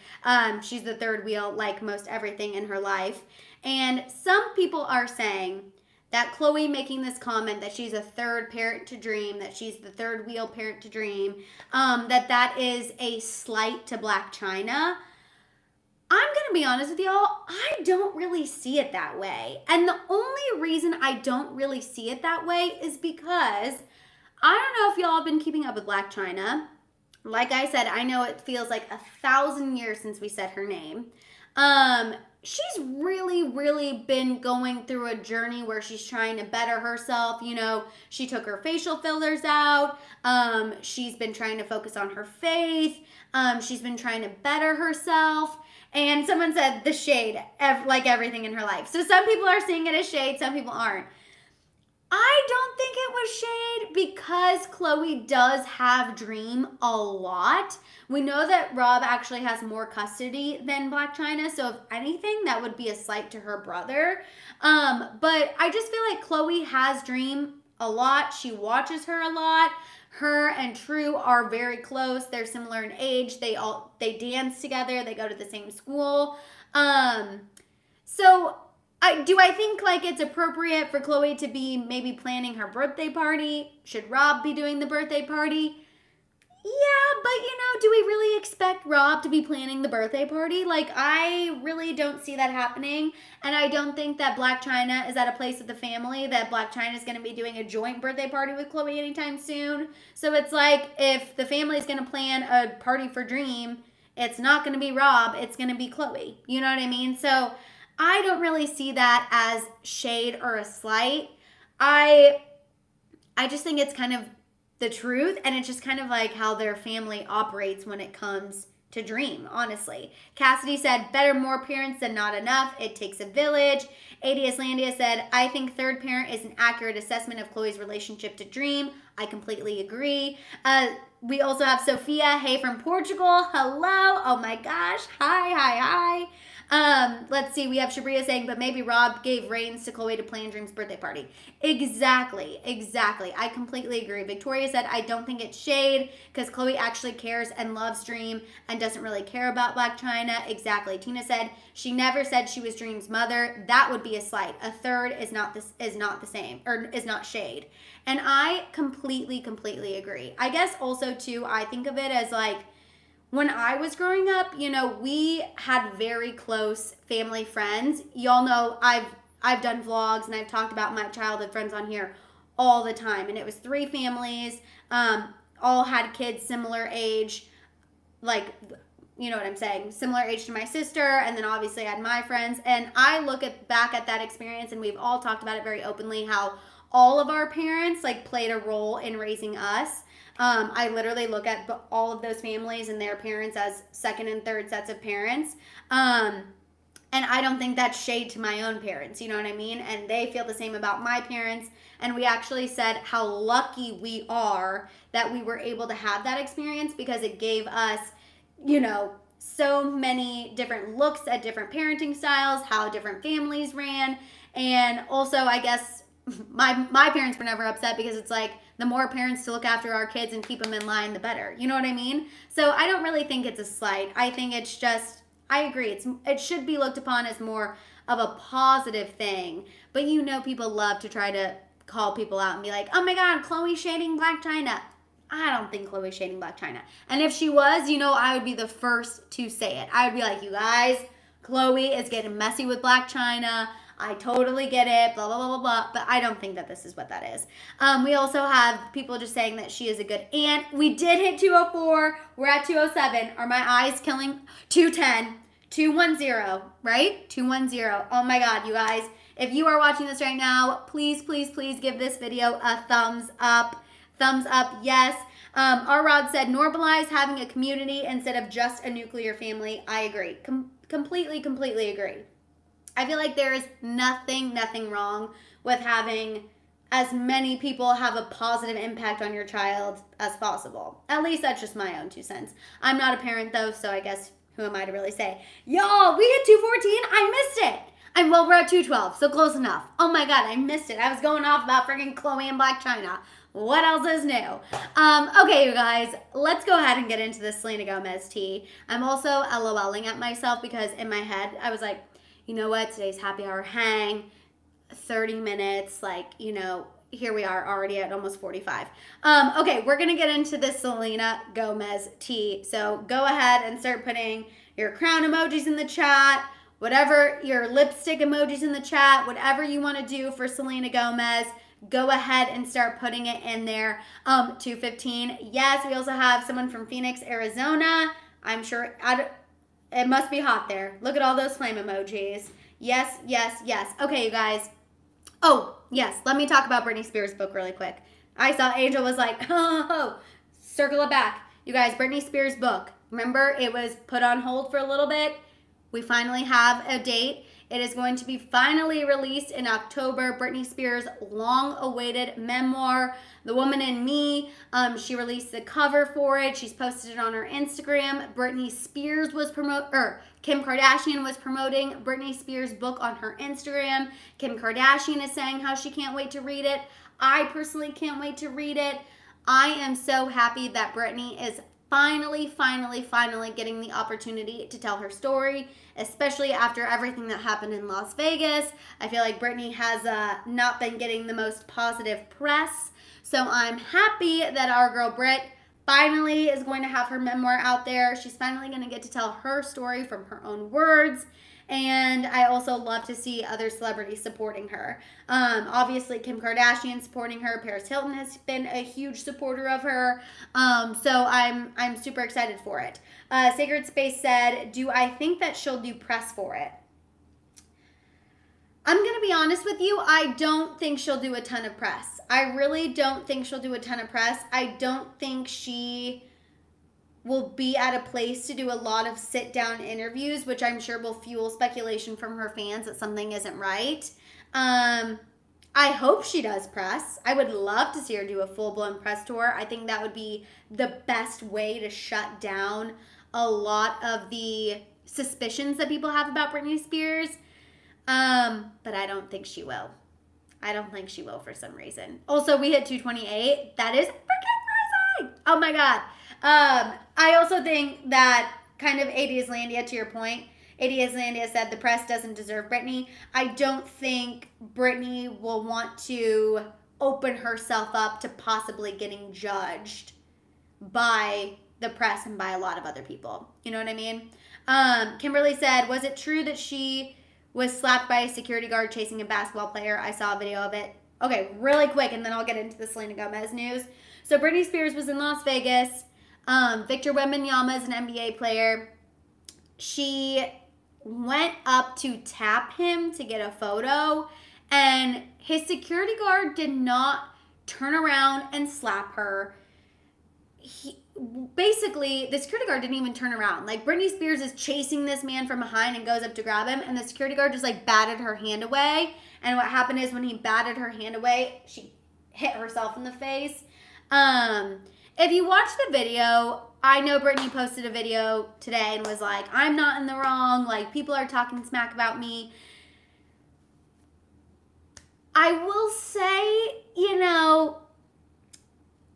She's the third wheel like most everything in her life. And some people are saying that Chloe making this comment that she's a third parent to Dream, that she's the third wheel parent to Dream, that is a slight to Blac Chyna. I'm going to be honest with y'all, I don't really see it that way. And the only reason I don't really see it that way is because I don't know if y'all have been keeping up with Blac Chyna. Like I said, I know it feels like 1,000 years since we said her name. She's really been going through a journey where she's trying to better herself. You know, she took her facial fillers out. She's been trying to focus on her faith. She's been trying to better herself. And someone said the shade, like everything in her life. So some people are seeing it as shade, some people aren't. I don't think it was shade because Chloe does have Dream a lot. We know that Rob actually has more custody than Blac Chyna, so if anything, that would be a slight to her brother. But I just feel like Chloe has Dream a lot. She watches her a lot. Her and True are very close. They're similar in age. They dance together. They go to the same school. So do I think like it's appropriate for Chloe to be maybe planning her birthday party? Should Rob be doing the birthday party? Yeah, but do we really expect Rob to be planning the birthday party? Like, I really don't see that happening. And I don't think that Blac Chyna is at a place with the family that Blac Chyna is going to be doing a joint birthday party with Chloe anytime soon. So it's like, if the family is going to plan a party for Dream, it's not going to be Rob, it's going to be Chloe. You know what I mean? So I don't really see that as shade or a slight. I just think it's kind of the truth, and it's just kind of like how their family operates when it comes to Dream, honestly. Cassidy said, better more parents than not enough. It takes a village. ADS Landia said, I think third parent is an accurate assessment of Chloe's relationship to Dream. I completely agree. We also have Sophia, hey, from Portugal. Hello. Oh my gosh. Hi. Let's see. We have Shabria saying, but maybe Rob gave reins to Chloe to plan Dream's birthday party. Exactly. I completely agree. Victoria said, I don't think it's shade because Chloe actually cares and loves Dream and doesn't really care about Blac Chyna. Exactly. Tina said, she never said she was Dream's mother. That would be a slight. A third is not the same, or is not shade. And I completely agree. I guess also too, I think of it as like, when I was growing up, we had very close family friends. Y'all know I've done vlogs and I've talked about my childhood friends on here all the time. And it was 3 families, all had kids similar age, like, you know what I'm saying, similar age to my sister. And then obviously I had my friends. And I look back at that experience, and we've all talked about it very openly, how all of our parents like played a role in raising us. I literally look at all of those families and their parents as second and third sets of parents. And I don't think that's shade to my own parents, you know what I mean? And they feel the same about my parents. And we actually said how lucky we are that we were able to have that experience, because it gave us, so many different looks at different parenting styles, how different families ran. And also, I guess, my parents were never upset, because it's like, the more parents to look after our kids and keep them in line, the better. You know what I mean? So I don't really think it's a slight. I think it's just, I agree. It should be looked upon as more of a positive thing. But people love to try to call people out and be like, oh my God, Chloe's shading Blac Chyna. I don't think Chloe's shading Blac Chyna. And if she was, I would be the first to say it. I would be like, you guys, Chloe is getting messy with Blac Chyna. I totally get it, blah, blah, blah, blah, blah. But I don't think that this is what that is. We also have people just saying that she is a good aunt. We did hit 204. We're at 207. Are my eyes killing? 210. 210, right? 210. Oh my God, you guys. If you are watching this right now, please give this video a thumbs up. Thumbs up, yes. R. Rod said, normalize having a community instead of just a nuclear family. I agree. Completely agree. I feel like there is nothing wrong with having as many people have a positive impact on your child as possible. At least that's just my own 2 cents. I'm not a parent though, so I guess who am I to really say? Y'all, we hit 214. I missed it. Well, we're at 212, so close enough. Oh my God, I missed it. I was going off about freaking Chloe and Blac Chyna. What else is new? Okay, you guys, let's go ahead and get into this Selena Gomez tea. I'm also LOLing at myself because in my head, I was like, you know what? Today's happy hour hang, 30 minutes, like, you know, here we are already at almost 45. Okay, we're going to get into this Selena Gomez tea. So go ahead and start putting your crown emojis in the chat, whatever, your lipstick emojis in the chat, whatever you want to do for Selena Gomez, go ahead and start putting it in there. 215. Yes, we also have someone from Phoenix, Arizona. I'm sure it must be hot there. Look at all those flame emojis. Yes. Okay, you guys. Oh, yes. Let me talk about Britney Spears' book really quick. I saw Angel was like, oh, circle it back. You guys, Britney Spears' book. Remember, it was put on hold for a little bit. We finally have a date. It is going to be finally released in October. Britney Spears' long-awaited memoir, The Woman in Me. She released the cover for it. She's posted it on her Instagram. Britney Spears was Kim Kardashian was promoting Britney Spears' book on her Instagram. Kim Kardashian is saying how she can't wait to read it. I personally can't wait to read it. I am so happy that Britney is finally getting the opportunity to tell her story, especially after everything that happened in Las Vegas. I feel like Britney has not been getting the most positive press. So I'm happy that our girl Brit finally is going to have her memoir out there. She's finally going to get to tell her story from her own words. And I also love to see other celebrities supporting her. Obviously, Kim Kardashian supporting her. Paris Hilton has been a huge supporter of her. So I'm super excited for it. Sacred Space said, do I think that she'll do press for it? I'm going to be honest with you. I don't think she'll do a ton of press. I really don't think she'll do a ton of press. I don't think she will be at a place to do a lot of sit-down interviews, which I'm sure will fuel speculation from her fans that something isn't right. I hope she does press. I would love to see her do a full-blown press tour. I think that would be the best way to shut down a lot of the suspicions that people have about Britney Spears. But I don't think she will. I don't think she will for some reason. Also, we hit 228. That is freaking crazy. Oh my God. I also think that kind of AD Islandia, to your point, AD Islandia said the press doesn't deserve Britney. I don't think Britney will want to open herself up to possibly getting judged by the press and by a lot of other people. You know what I mean? Kimberly said, was it true that she was slapped by a security guard chasing a basketball player? I saw a video of it. Okay, really quick, and then I'll get into the Selena Gomez news. So Britney Spears was in Las Vegas. Victor Wembanyama is an NBA player. She went up to tap him to get a photo, and his security guard did not turn around and slap her. Basically, the security guard didn't even turn around. Like, Britney Spears is chasing this man from behind and goes up to grab him, and the security guard just, like, batted her hand away. And what happened is when he batted her hand away, she hit herself in the face. If you watch the video, I know Britney posted a video today and was like, I'm not in the wrong. Like, people are talking smack about me. I will say, you know,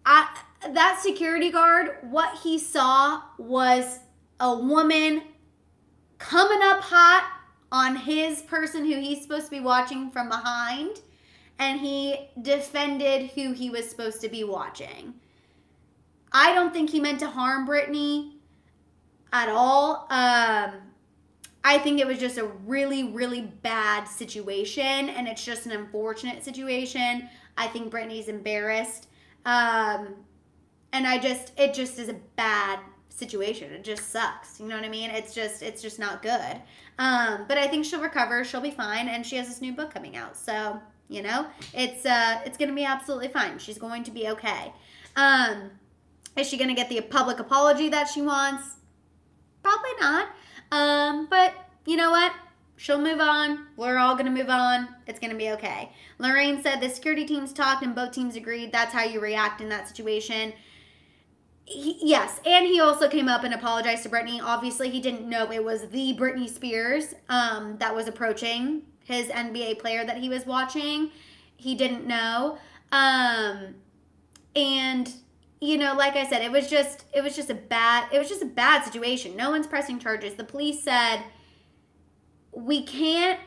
that security guard, what he saw was a woman coming up hot on his person who he's supposed to be watching from behind, and he defended who he was supposed to be watching. I don't think he meant to harm Britney at all. I think it was just a really bad situation, and it's just an unfortunate situation. I think Britney's embarrassed. And it just is a bad situation. It just sucks. You know what I mean? It's just not good. But I think she'll recover. She'll be fine, and she has this new book coming out. So, you know, it's going to be absolutely fine. She's going to be okay. Is she going to get the public apology that she wants? Probably not. But you know what? She'll move on. We're all going to move on. It's going to be okay. Lorraine said the security teams talked and both teams agreed. That's how you react in that situation. Yes, and he also came up and apologized to Britney. Obviously, he didn't know it was the Britney Spears that was approaching his NBA player that he was watching. He didn't know. And you know, like I said, it was just a bad situation. No one's pressing charges. The police said we can't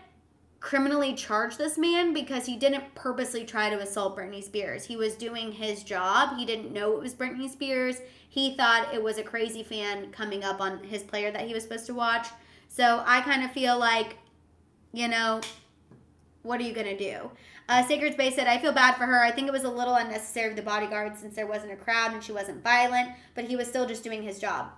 criminally charge this man because he didn't purposely try to assault Britney Spears. He was doing his job. He didn't know it was Britney Spears. He thought it was a crazy fan coming up on his player that he was supposed to watch. So I kind of feel like, you know, what are you going to do? Sacred Space said, I feel bad for her. I think it was a little unnecessary of the bodyguard since there wasn't a crowd and she wasn't violent, but he was still just doing his job.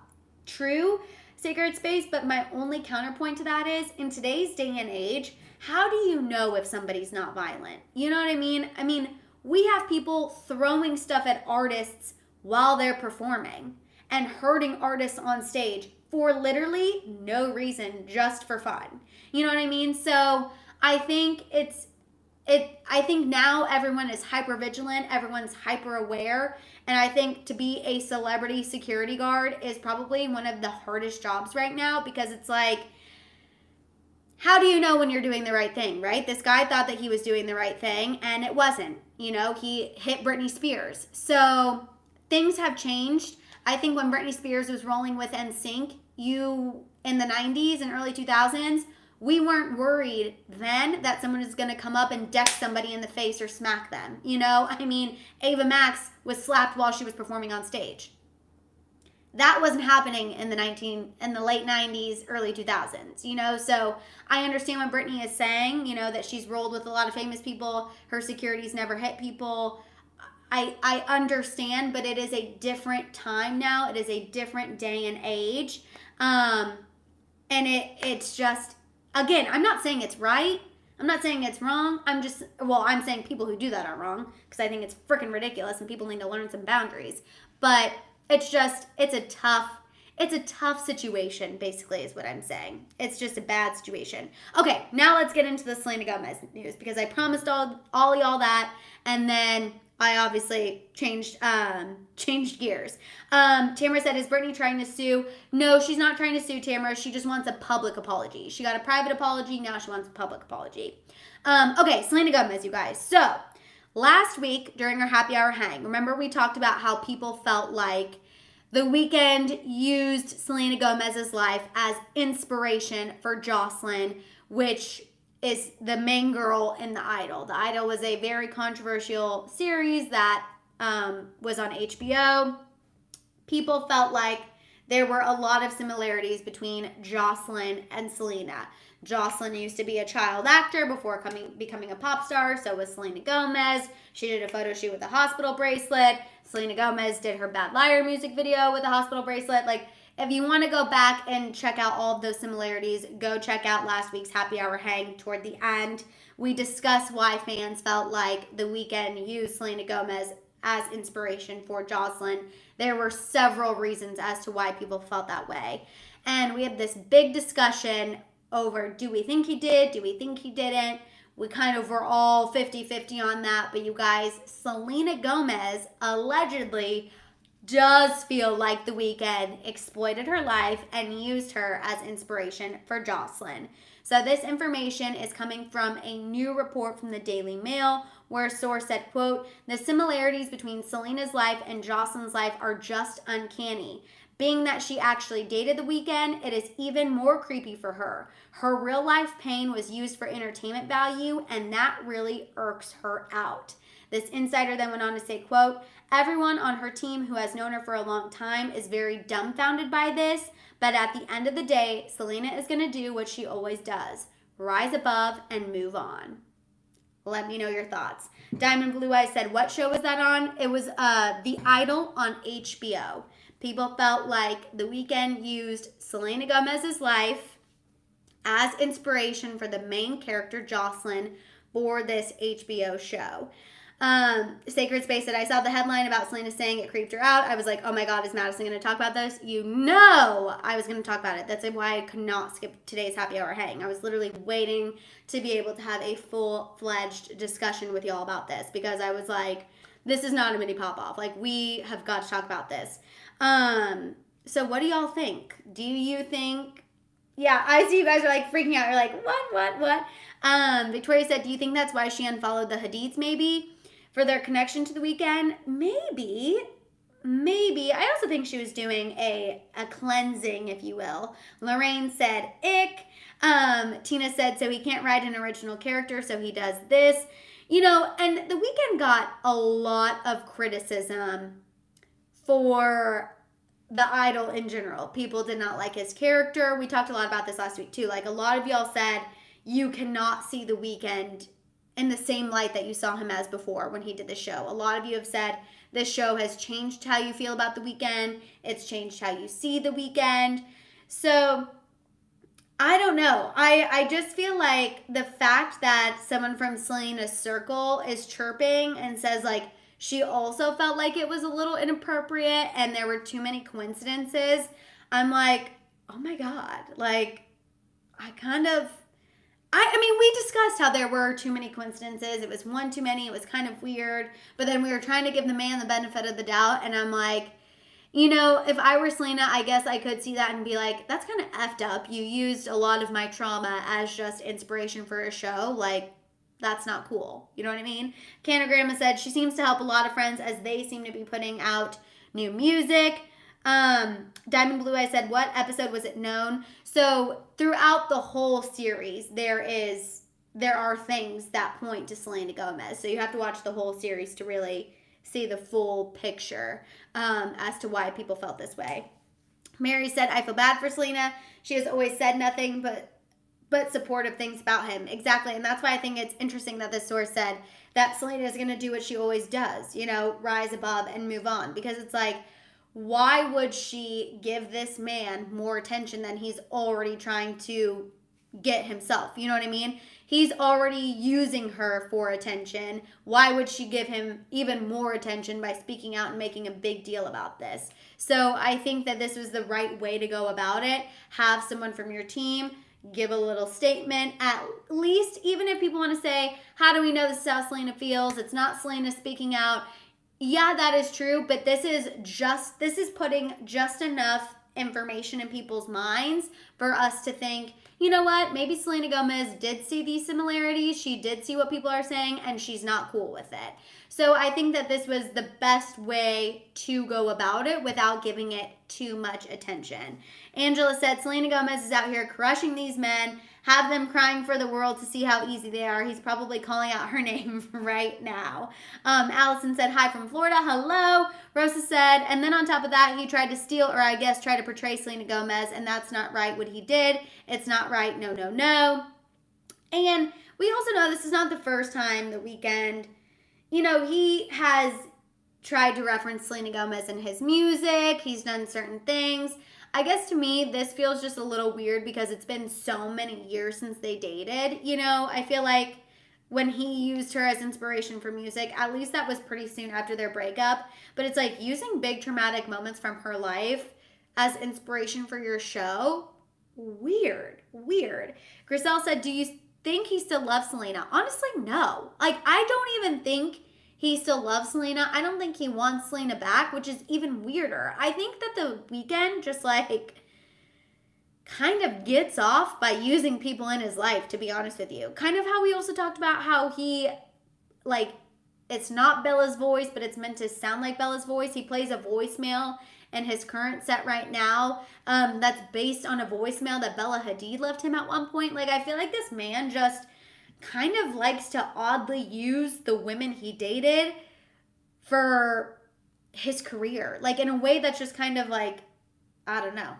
True, Sacred Space, but my only counterpoint to that is, in today's day and age, how do you know if somebody's not violent? You know what I mean? I mean, we have people throwing stuff at artists while they're performing and hurting artists on stage for literally no reason, just for fun. You know what I mean? So I think I think now everyone is hyper vigilant, everyone's hyper aware, and I think to be a celebrity security guard is probably one of the hardest jobs right now, because it's like, how do you know when you're doing the right thing, right? This guy thought that he was doing the right thing, and it wasn't. You know, he hit Britney Spears. So things have changed. I think when Britney Spears was rolling with NSYNC, in the 90s and early 2000s, we weren't worried then that someone is going to come up and deck somebody in the face or smack them. You know, I mean, Ava Max was slapped while she was performing on stage. That wasn't happening in the late 90s, early 2000s, you know? So I understand what Britney is saying, you know, that she's rolled with a lot of famous people. Her security's never hit people. I understand, but it is a different time now. It is a different day and age. And it's just, again, I'm not saying it's right. I'm not saying it's wrong. I'm saying people who do that are wrong, because I think it's freaking ridiculous and people need to learn some boundaries. But it's a tough situation, basically, is what I'm saying. It's just a bad situation. Okay, now let's get into the Selena Gomez news, because I promised all y'all that, and then I obviously changed gears. Tamara said, is Britney trying to sue? No, she's not trying to sue, Tamara. She just wants a public apology. She got a private apology. Now she wants a public apology. Okay, Selena Gomez, you guys. So last week during our happy hour hang, remember we talked about how people felt like The Weeknd used Selena Gomez's life as inspiration for Jocelyn, which is the main girl in The Idol. The Idol was a very controversial series that was on HBO. People felt like there were a lot of similarities between Jocelyn and Selena. Jocelyn used to be a child actor before becoming a pop star. So was Selena Gomez. She did a photo shoot with a hospital bracelet. Selena Gomez did her Bad Liar music video with a hospital bracelet. Like, if you want to go back and check out all of those similarities, go check out last week's happy hour hang. Toward the end, we discuss why fans felt like The Weeknd used Selena Gomez as inspiration for Jocelyn. There were several reasons as to why people felt that way. And we had this big discussion over, do we think he did? Do we think he didn't? We kind of were all 50-50 on that. But you guys, Selena Gomez allegedly does feel like The Weeknd exploited her life and used her as inspiration for Jocelyn. So this information is coming from a new report from the Daily Mail, where a source said, quote, the similarities between Selena's life and Jocelyn's life are just uncanny. Being that she actually dated The Weeknd, it is even more creepy for her. Her real life pain was used for entertainment value, and that really irks her out. This insider then went on to say, quote, everyone on her team who has known her for a long time is very dumbfounded by this, but at the end of the day, Selena is going to do what she always does, rise above and move on. Let me know your thoughts. Diamond Blue Eyes said, what show was that on? It was The Idol on HBO. People felt like The Weeknd used Selena Gomez's life as inspiration for the main character, Jocelyn, for this HBO show. Sacred Space said, I saw the headline about Selena saying it creeped her out. I was like, oh my God, is Madison going to talk about this? You know I was going to talk about it. That's why I could not skip today's happy hour hang. I was literally waiting to be able to have a full-fledged discussion with y'all about this because I was like, this is not a mini pop-off. Like, we have got to talk about this. So what do y'all think? Do you think... Yeah, I see you guys are like freaking out. You're like, what? Victoria said, do you think that's why she unfollowed the Hadids maybe? For their connection to The Weeknd? Maybe. I also think she was doing a cleansing, if you will. Lorraine said, ick. Tina said, so he can't write an original character, so he does this. You know, and The Weeknd got a lot of criticism for the Idol in general. People did not like his character. We talked a lot about this last week, too. Like, a lot of y'all said you cannot see The Weeknd in the same light that you saw him as before when he did the show. A lot of you have said this show has changed how you feel about The Weeknd. It's changed how you see The Weeknd. So, I don't know. I just feel like the fact that someone from Selena's circle is chirping and says, like, she also felt like it was a little inappropriate and there were too many coincidences. I'm like, oh my God. Like, I mean, we discussed how there were too many coincidences. It was one too many. It was kind of weird. But then we were trying to give the man the benefit of the doubt. And I'm like, you know, if I were Selena, I guess I could see that and be like, that's kind of effed up. You used a lot of my trauma as just inspiration for a show. Like, that's not cool. You know what I mean? Canagramma said she seems to help a lot of friends as they seem to be putting out new music. Diamond Blue, I said, what episode was it known? So throughout the whole series, there are things that point to Selena Gomez. So you have to watch the whole series to really see the full picture as to why people felt this way. Mary said, I feel bad for Selena. She has always said nothing but supportive things about him. Exactly. And that's why I think it's interesting that this source said that Selena is going to do what she always does, you know, rise above and move on. Because it's like, why would she give this man more attention than he's already trying to get himself? You know what I mean? He's already using her for attention. Why would she give him even more attention by speaking out and making a big deal about this? So I think that this was the right way to go about it. Have someone from your team give a little statement, at least, even if people want to say, how do we know this is how Selena feels? It's not Selena speaking out. Yeah, that is true, but this is putting just enough information in people's minds for us to think, you know what, maybe Selena Gomez did see these similarities, she did see what people are saying, and she's not cool with it. So I think that this was the best way to go about it without giving it too much attention. Angela said, Selena Gomez is out here crushing these men, have them crying for the world to see how easy they are. He's probably calling out her name right now. Allison said, hi from Florida. Hello. Rosa said, and then on top of that, he tried to steal, or I guess try to portray Selena Gomez, and that's not right what he did. It's not right. No, no, no. And we also know this is not the first time The Weeknd, you know, he has tried to reference Selena Gomez in his music. He's done certain things. I guess to me, this feels just a little weird because it's been so many years since they dated. You know, I feel like when he used her as inspiration for music, at least that was pretty soon after their breakup. But it's like using big traumatic moments from her life as inspiration for your show. Weird. Griselle said, do you think he still loves Selena? Honestly, no. Like, I don't even think he still loves Selena. I don't think he wants Selena back, which is even weirder. I think that The Weeknd just like kind of gets off by using people in his life, to be honest with you. Kind of how we also talked about how he, like, it's not Bella's voice, but it's meant to sound like Bella's voice. He plays a voicemail in his current set right now that's based on a voicemail that Bella Hadid left him at one point. Like, I feel like this man just kind of likes to oddly use the women he dated for his career, like in a way that's just kind of like, I don't know.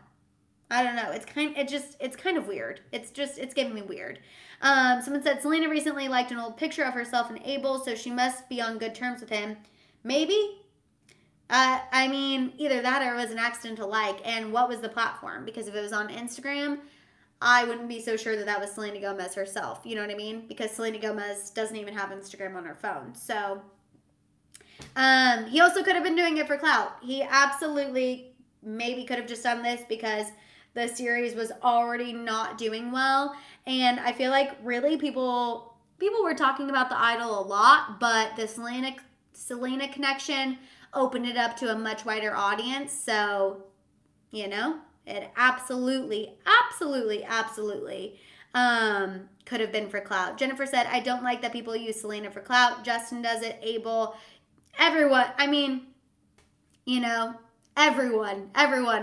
It's kind of weird. It's giving me weird. Someone said Selena recently liked an old picture of herself and Abel, so she must be on good terms with him. Maybe. I mean, either that or it was an accidental like. And what was the platform? Because if it was on Instagram, I wouldn't be so sure that that was Selena Gomez herself. You know what I mean? Because Selena Gomez doesn't even have Instagram on her phone. So he also could have been doing it for clout. He absolutely maybe could have just done this because the series was already not doing well. And I feel like really people were talking about the Idol a lot, but the Selena connection opened it up to a much wider audience. So, you know, it absolutely could have been for clout. Jennifer said, I don't like that people use Selena for clout. Justin does it, Abel, everyone. I mean, you know, everyone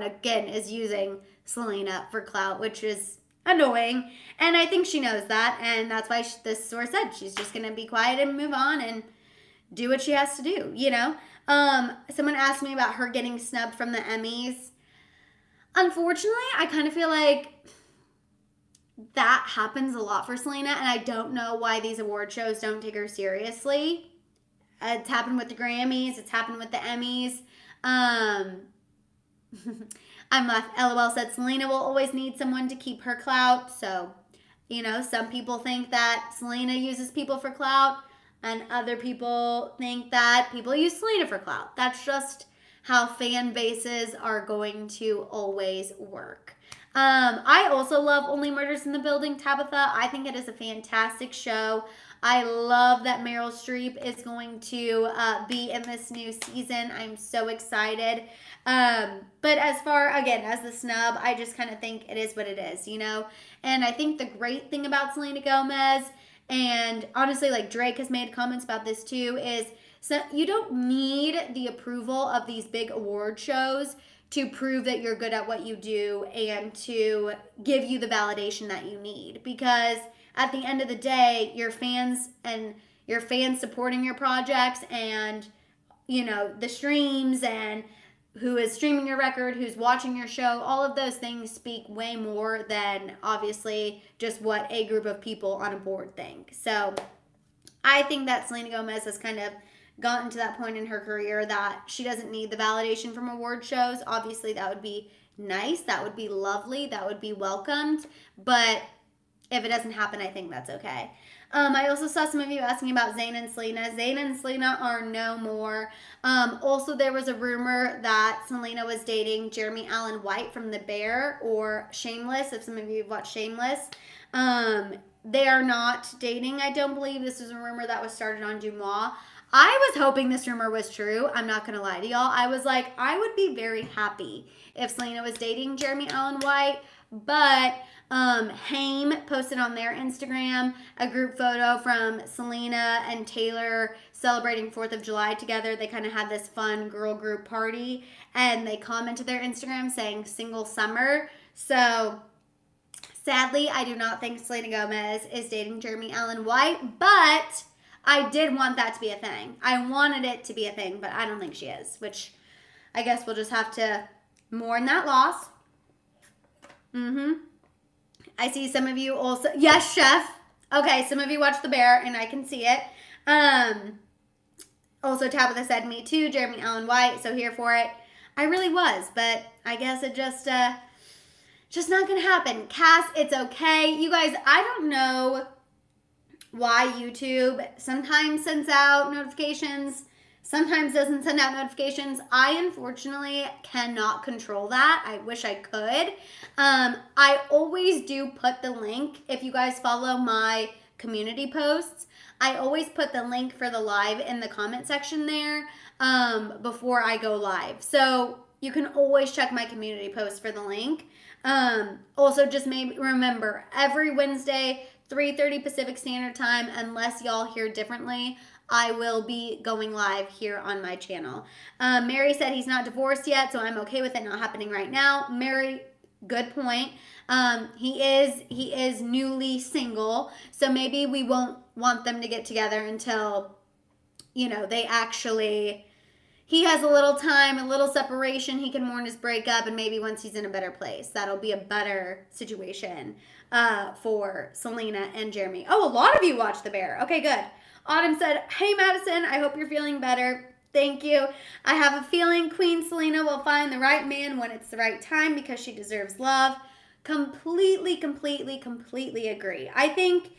again is using Selena for clout, which is annoying. And I think she knows that. And that's why this source said she's just going to be quiet and move on and do what she has to do, you know? Someone asked me about her getting snubbed from the Emmys. Unfortunately, I kind of feel like that happens a lot for Selena, and I don't know why these award shows don't take her seriously. It's happened with the Grammys. It's happened with the Emmys. I'm left. LOL said Selena will always need someone to keep her clout. So, you know, some people think that Selena uses people for clout, and other people think that people use Selena for clout. That's just how fan bases are going to always work. I also love Only Murders in the Building, Tabitha. I think it is a fantastic show. I love that Meryl Streep is going to be in this new season. I'm so excited. But as far, again, as the snub, I just kind of think it is what it is, you know? And I think the great thing about Selena Gomez, and honestly, like Drake has made comments about this too, is so you don't need the approval of these big award shows to prove that you're good at what you do and to give you the validation that you need. Because at the end of the day, your fans supporting your projects and, you know, the streams and who is streaming your record, who's watching your show, all of those things speak way more than obviously just what a group of people on a board think. So I think that Selena Gomez has kind of gotten to that point in her career that she doesn't need the validation from award shows. Obviously, that would be nice. That would be lovely. That would be welcomed. But if it doesn't happen, I think that's okay. I also saw some of you asking about Zayn and Selena. Zayn and Selena are no more. Also, there was a rumor that Selena was dating Jeremy Allen White from The Bear or Shameless, if some of you have watched Shameless. They are not dating, I don't believe. This was a rumor that was started on Dumois. I was hoping this rumor was true. I'm not going to lie to y'all. I was like, I would be very happy if Selena was dating Jeremy Allen White. But Haim posted on their Instagram a group photo from Selena and Taylor celebrating 4th of July together. They kind of had this fun girl group party. And they commented their Instagram saying single summer. So sadly, I do not think Selena Gomez is dating Jeremy Allen White. But I did want that to be a thing. I wanted it to be a thing, but I don't think she is, which I guess we'll just have to mourn that loss. I see some of you also. Yes, Chef. Okay, some of you watch The Bear, and I can see it. Also, Tabitha said, me too, Jeremy Allen White, so here for it. I really was, but I guess it just not gonna happen. Cass, it's okay. You guys, I don't know why YouTube sometimes sends out notifications, sometimes doesn't send out notifications. I unfortunately cannot control that. I wish I could. I always do put the link. If you guys follow my community posts, I always put the link for the live in the comment section there before I go live. So you can always check my community post for the link. Also, just maybe remember, every Wednesday, 3:30 Pacific Standard Time, unless y'all hear differently, I will be going live here on my channel. Mary said he's not divorced yet, so I'm okay with it not happening right now. Mary, good point. He is newly single, so maybe we won't want them to get together until, you know, he has a little time, a little separation, he can mourn his breakup, and maybe once he's in a better place, that'll be a better situation for Selena and Jeremy. Oh, a lot of you watched The Bear. Okay, good. Autumn said, hey, Madison, I hope you're feeling better. Thank you. I have a feeling Queen Selena will find the right man when it's the right time because she deserves love. Completely agree. I think,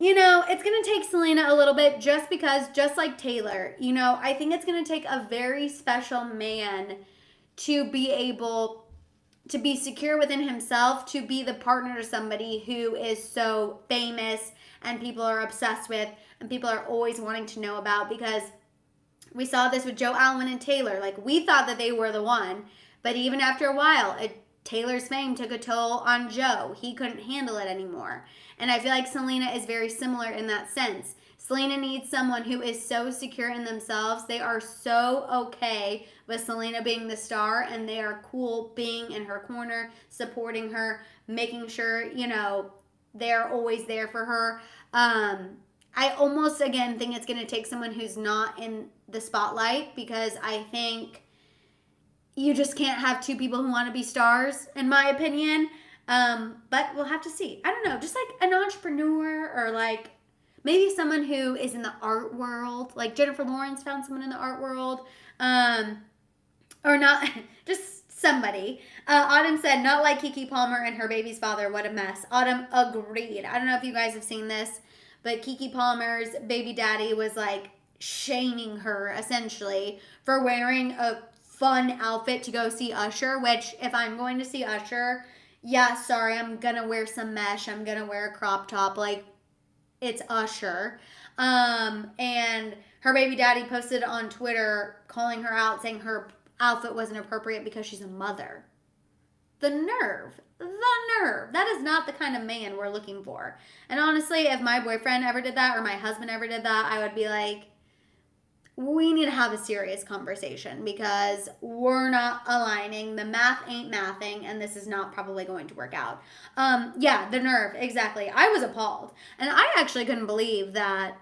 it's going to take Selena a little bit just because, just like Taylor, I think it's going to take a very special man to be able to be secure within himself, to be the partner to somebody who is so famous and people are obsessed with and people are always wanting to know about, because we saw this with Joe Alwyn and Taylor. Like, we thought that they were the one, but even after a while, Taylor's fame took a toll on Joe. He couldn't handle it anymore. And I feel like Selena is very similar in that sense. Selena needs someone who is so secure in themselves. They are so okay with Selena being the star, and they are cool being in her corner, supporting her, making sure, they're always there for her. I almost, again, think it's going to take someone who's not in the spotlight, because I think you just can't have two people who want to be stars, in my opinion. But we'll have to see. I don't know, just like an entrepreneur, or like maybe someone who is in the art world, like Jennifer Lawrence found someone in the art world, or not, just somebody. Autumn said, not like Keke Palmer and her baby's father. What a mess. Autumn agreed. I don't know if you guys have seen this, but Keke Palmer's baby daddy was like shaming her essentially for wearing a fun outfit to go see Usher, which if I'm going to see Usher, yeah, sorry, I'm gonna wear some mesh, I'm gonna wear a crop top, like, it's Usher. And her baby daddy posted on Twitter calling her out, saying her outfit wasn't appropriate because she's a mother. The nerve. That is not the kind of man we're looking for. And honestly, if my boyfriend ever did that, or my husband ever did that, I would be like, we need to have a serious conversation, because we're not aligning. The math ain't mathing, and this is not probably going to work out. Yeah, the nerve, exactly. I was appalled. And I actually couldn't believe that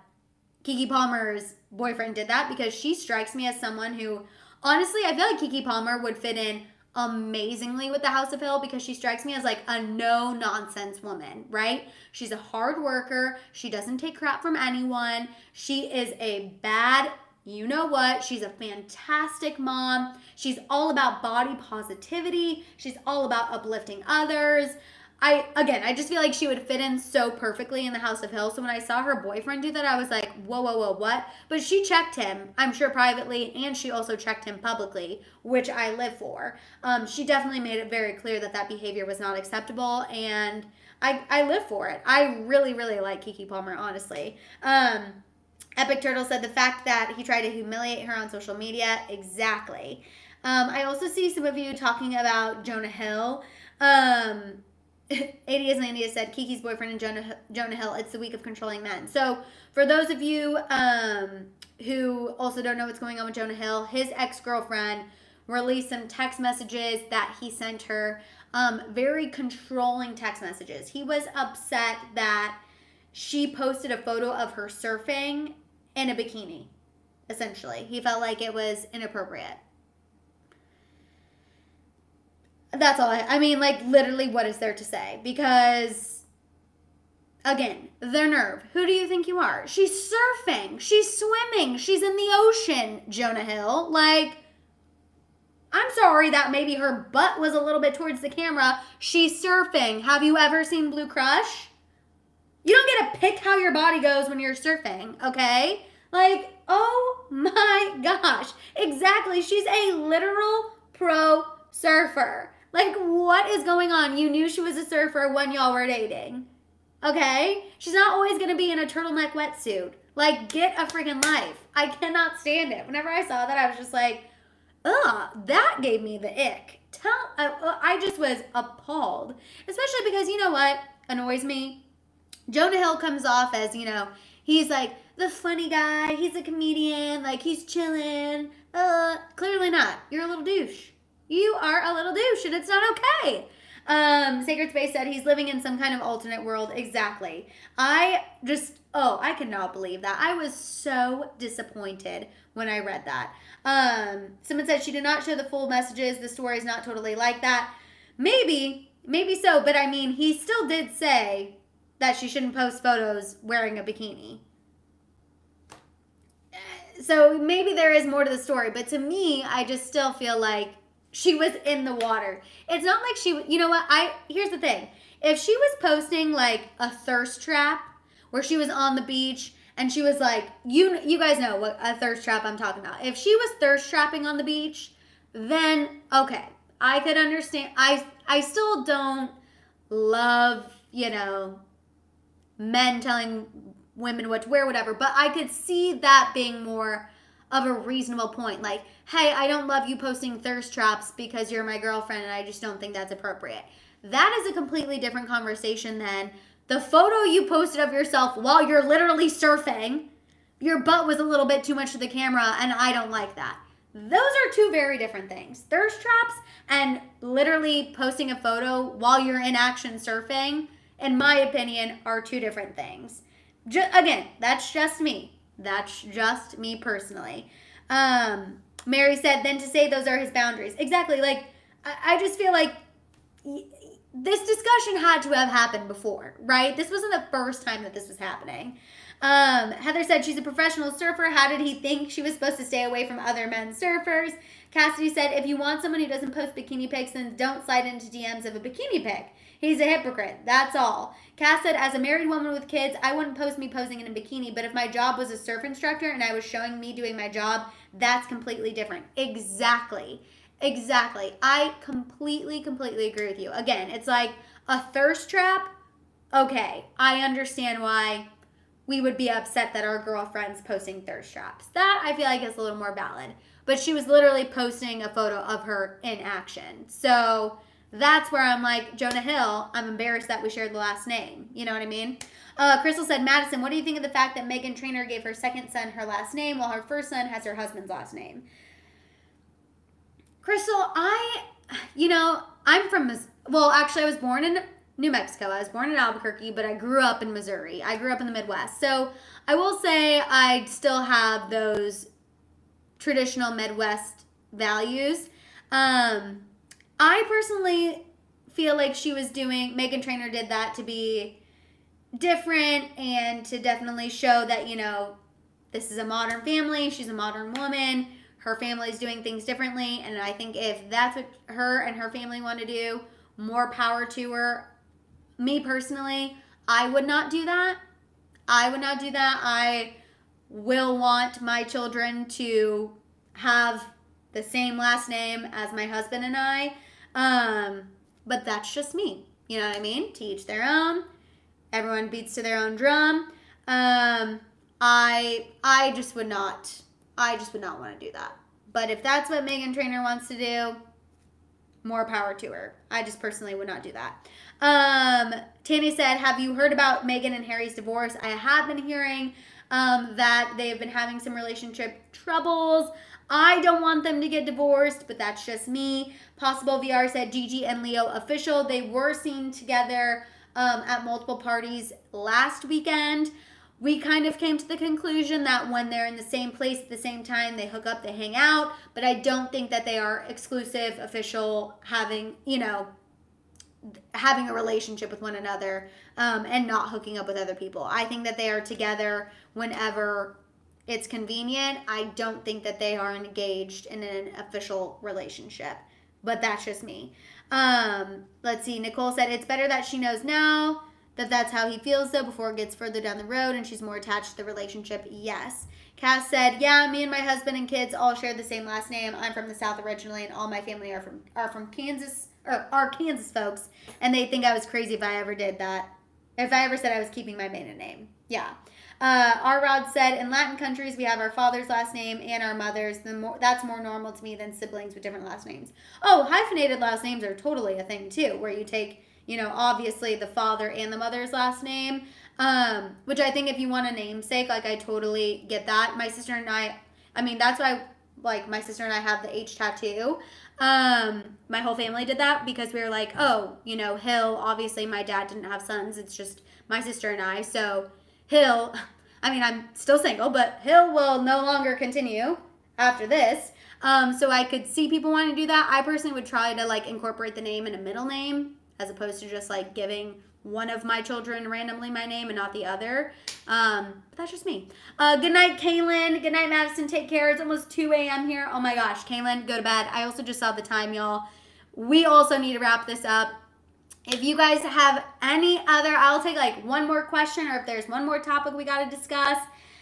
Keke Palmer's boyfriend did that, because she strikes me as someone who, honestly, I feel like Keke Palmer would fit in amazingly with the House of Hill, because she strikes me as like a no-nonsense woman, right? She's a hard worker. She doesn't take crap from anyone. She is a bad, you know what? She's a fantastic mom. She's all about body positivity. She's all about uplifting others. I just feel like she would fit in so perfectly in the House of Hill. So when I saw her boyfriend do that, I was like, whoa, what? But she checked him, I'm sure privately, and she also checked him publicly, which I live for. She definitely made it very clear that behavior was not acceptable, and I live for it. I really like Keke Palmer, honestly. Epic Turtle said the fact that he tried to humiliate her on social media. Exactly. I also see some of you talking about Jonah Hill. 80 Islandia said Kiki's boyfriend and Jonah Hill, it's the week of controlling men. So for those of you who also don't know what's going on with Jonah Hill, his ex-girlfriend released some text messages that he sent her, very controlling text messages. He was upset that she posted a photo of her surfing in a bikini, essentially. He felt like it was inappropriate. That's all I mean, like, literally, what is there to say? Because, again, their nerve. Who do you think you are? She's surfing. She's swimming. She's in the ocean, Jonah Hill. Like, I'm sorry that maybe her butt was a little bit towards the camera. She's surfing. Have you ever seen Blue Crush? You don't get to pick how your body goes when you're surfing, okay? Like, oh my gosh. Exactly. She's a literal pro surfer. Like, what is going on? You knew she was a surfer when y'all were dating. Okay? She's not always going to be in a turtleneck wetsuit. Like, get a freaking life. I cannot stand it. Whenever I saw that, I was just like, ugh, that gave me the ick. I just was appalled. Especially because, you know what annoys me? Jonah Hill comes off as, he's like the funny guy. He's a comedian. Like, he's chilling. Clearly not. You're a little douche. You are a little douche, and it's not okay. Sacred Space said he's living in some kind of alternate world. Exactly. I cannot believe that. I was so disappointed when I read that. Someone said she did not show the full messages. The story is not totally like that. Maybe so, but I mean, he still did say that she shouldn't post photos wearing a bikini. So maybe there is more to the story, but to me, I just still feel like she was in the water. It's not like you know what? Here's the thing. If she was posting like a thirst trap where she was on the beach and she was like, you guys know what a thirst trap I'm talking about. If she was thirst trapping on the beach, then okay, I could understand. I still don't love, men telling women what to wear, whatever, but I could see that being more of a reasonable point. Like, hey, I don't love you posting thirst traps because you're my girlfriend and I just don't think that's appropriate. That is a completely different conversation than the photo you posted of yourself while you're literally surfing. Your butt was a little bit too much to the camera and I don't like that. Those are two very different things. Thirst traps and literally posting a photo while you're in action surfing, in my opinion, are two different things. Again, that's just me. That's just me personally. Mary said, then to say those are his boundaries. Exactly. Like, I just feel like this discussion had to have happened before, right? This wasn't the first time that this was happening. Heather said she's a professional surfer. How did he think she was supposed to stay away from other men surfers? Cassidy said, if you want someone who doesn't post bikini pics, then don't slide into DMs of a bikini pic. He's a hypocrite. That's all. Cass said, as a married woman with kids, I wouldn't post me posing in a bikini, but if my job was a surf instructor and I was showing me doing my job, that's completely different. Exactly. I completely agree with you. Again, it's like a thirst trap. Okay, I understand why we would be upset that our girlfriend's posting thirst traps. That I feel like is a little more valid. But she was literally posting a photo of her in action. So that's where I'm like, Jonah Hill, I'm embarrassed that we shared the last name. You know what I mean? Crystal said, Madison, what do you think of the fact that Meghan Trainor gave her second son her last name while her first son has her husband's last name? Crystal, I'm from, actually I was born in New Mexico. I was born in Albuquerque, but I grew up in Missouri. I grew up in the Midwest. So I will say I still have those traditional Midwest values. I personally feel like Meghan Trainor did that to be different and to definitely show that, this is a modern family. She's a modern woman. Her family's doing things differently. And I think if that's what her and her family want to do, more power to her. Me personally, I would not do that. I will want my children to have the same last name as my husband and I. But that's just me. You know what I mean? To each their own. Everyone beats to their own drum. I just would not want to do that. But if that's what Meghan Trainor wants to do, more power to her. I just personally would not do that. Tanny said, have you heard about Meghan and Harry's divorce? I have been hearing that they've been having some relationship troubles. I don't want them to get divorced, but that's just me. Possible VR said Gigi and Leo official. They were seen together at multiple parties last weekend. We kind of came to the conclusion that when they're in the same place at the same time, they hook up, they hang out. But I don't think that they are exclusive, official, having a relationship with one another and not hooking up with other people. I think that they are together whenever it's convenient. I don't think that they are engaged in an official relationship. But that's just me. Let's see. Nicole said, it's better that she knows now that that's how he feels, though, before it gets further down the road and she's more attached to the relationship. Yes. Cass said, yeah, me and my husband and kids all share the same last name. I'm from the South originally, and all my family are from Kansas, or are Kansas folks, and they think I was crazy if I ever did that. If I ever said I was keeping my maiden name. Yeah. R. Rod said, in Latin countries, we have our father's last name and our mother's. That's more normal to me than siblings with different last names. Oh, hyphenated last names are totally a thing, too, where you take, obviously the father and the mother's last name, which I think if you want a namesake, like, I totally get that. My sister and I that's why, like, my sister and I have the H tattoo. My whole family did that because we were like, oh, Hill, obviously my dad didn't have sons. It's just my sister and I. So Hill, I'm still single, but Hill will no longer continue after this. So I could see people wanting to do that. I personally would try to, like, incorporate the name in a middle name as opposed to just, like, giving one of my children randomly my name and not the other. But that's just me. Good night, Kaylin. Good night, Madison. Take care. It's almost 2 a.m. here. Oh my gosh, Kaylin, go to bed. I also just saw the time, y'all. We also need to wrap this up. If you guys have any other, I'll take like one more question, or if there's one more topic we got to discuss.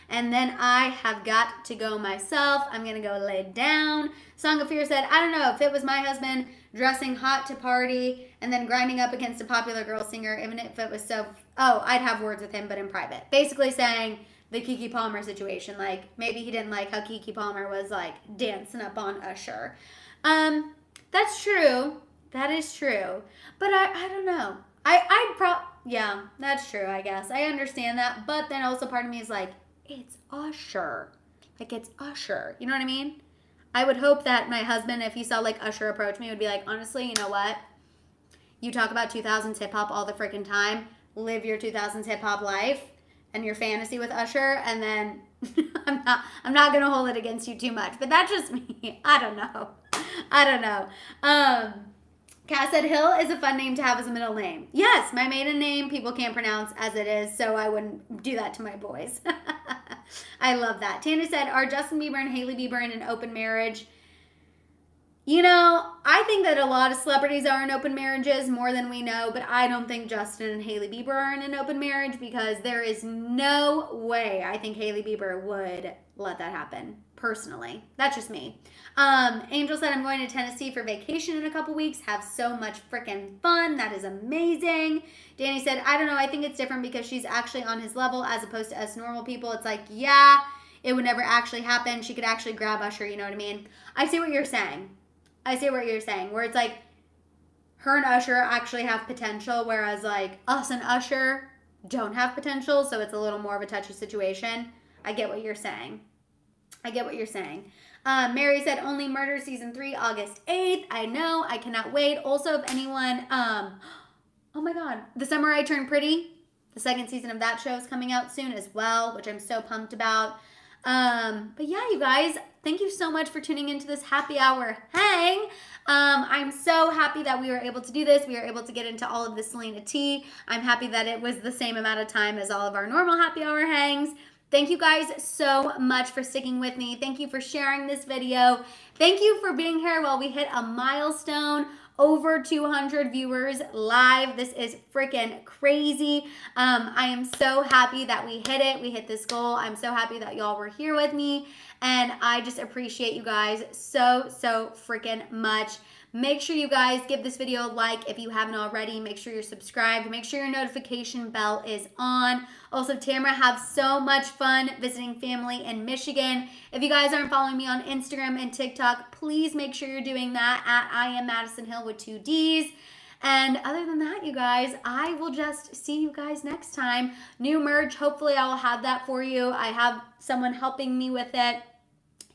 And then I have got to go myself. I'm going to go lay down. Song of Fear said, I don't know, if it was my husband dressing hot to party and then grinding up against a popular girl singer, even if it was so, I'd have words with him, but in private. Basically saying the Keke Palmer situation. Like, maybe he didn't like how Keke Palmer was, like, dancing up on Usher. That's true. That is true. But I don't know. Yeah, that's true, I guess. I understand that. But then also part of me is like, it's Usher. Like, it's Usher. You know what I mean? I would hope that my husband, if he saw, like, Usher approach me, would be like, honestly, you know what? You talk about 2000s hip-hop all the freaking time. Live your 2000s hip-hop life and your fantasy with Usher, and then I'm not going to hold it against you too much. But that's just me. I don't know. Cass said, Hill is a fun name to have as a middle name. Yes, my maiden name people can't pronounce as it is, so I wouldn't do that to my boys. I love that. Tana said, are Justin Bieber and Hailey Bieber in an open marriage? You know, I think that a lot of celebrities are in open marriages more than we know, but I don't think Justin and Hailey Bieber are in an open marriage because there is no way I think Hailey Bieber would let that happen, personally. That's just me. Angel said, I'm going to Tennessee for vacation in a couple weeks. Have so much freaking fun. That is amazing. Danny said, I don't know. I think it's different because she's actually on his level as opposed to us normal people. It's like, yeah, it would never actually happen. She could actually grab Usher, you know what I mean? I see what you're saying. Where it's like her and Usher actually have potential, whereas like us and Usher don't have potential, so it's a little more of a touchy situation. I get what you're saying. Mary said, Only Murder Season 3, August 8th. I know. I cannot wait. Also, if anyone, oh my God, The Summer I Turned Pretty, the second season of that show is coming out soon as well, which I'm so pumped about. But yeah, you guys, thank you so much for tuning into this happy hour hang. I'm so happy that we were able to do this. We were able to get into all of the Selena tea. I'm happy that it was the same amount of time as all of our normal happy hour hangs. Thank you guys so much for sticking with me. Thank you for sharing this video. Thank you for being here while we hit a milestone. Over 200 viewers live. This is freaking crazy. I am so happy that we hit it. We hit this goal. I'm so happy that y'all were here with me. And I just appreciate you guys so freaking much. Make sure you guys give this video a like if you haven't already. Make sure you're subscribed. Make sure your notification bell is on. Also, Tamara, have so much fun visiting family in Michigan. If you guys aren't following me on Instagram and TikTok, please make sure you're doing that at I am Madison Hill with 2 Ds. And other than that, you guys, I will just see you guys next time. New merch, hopefully I will have that for you. I have someone helping me with it.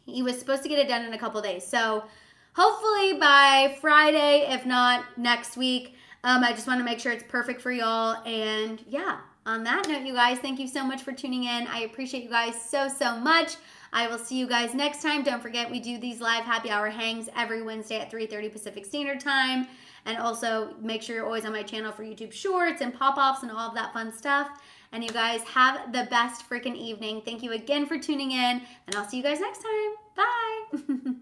He was supposed to get it done in a couple days. So hopefully by Friday, if not next week. I just want to make sure it's perfect for y'all. And yeah, on that note, you guys, thank you so much for tuning in. I appreciate you guys so much. I will see you guys next time. Don't forget, we do these live happy hour hangs every Wednesday at 3:30 Pacific Standard Time. And also make sure you're always on my channel for YouTube shorts and pop-offs and all of that fun stuff. And you guys have the best freaking evening. Thank you again for tuning in, and I'll see you guys next time. Bye.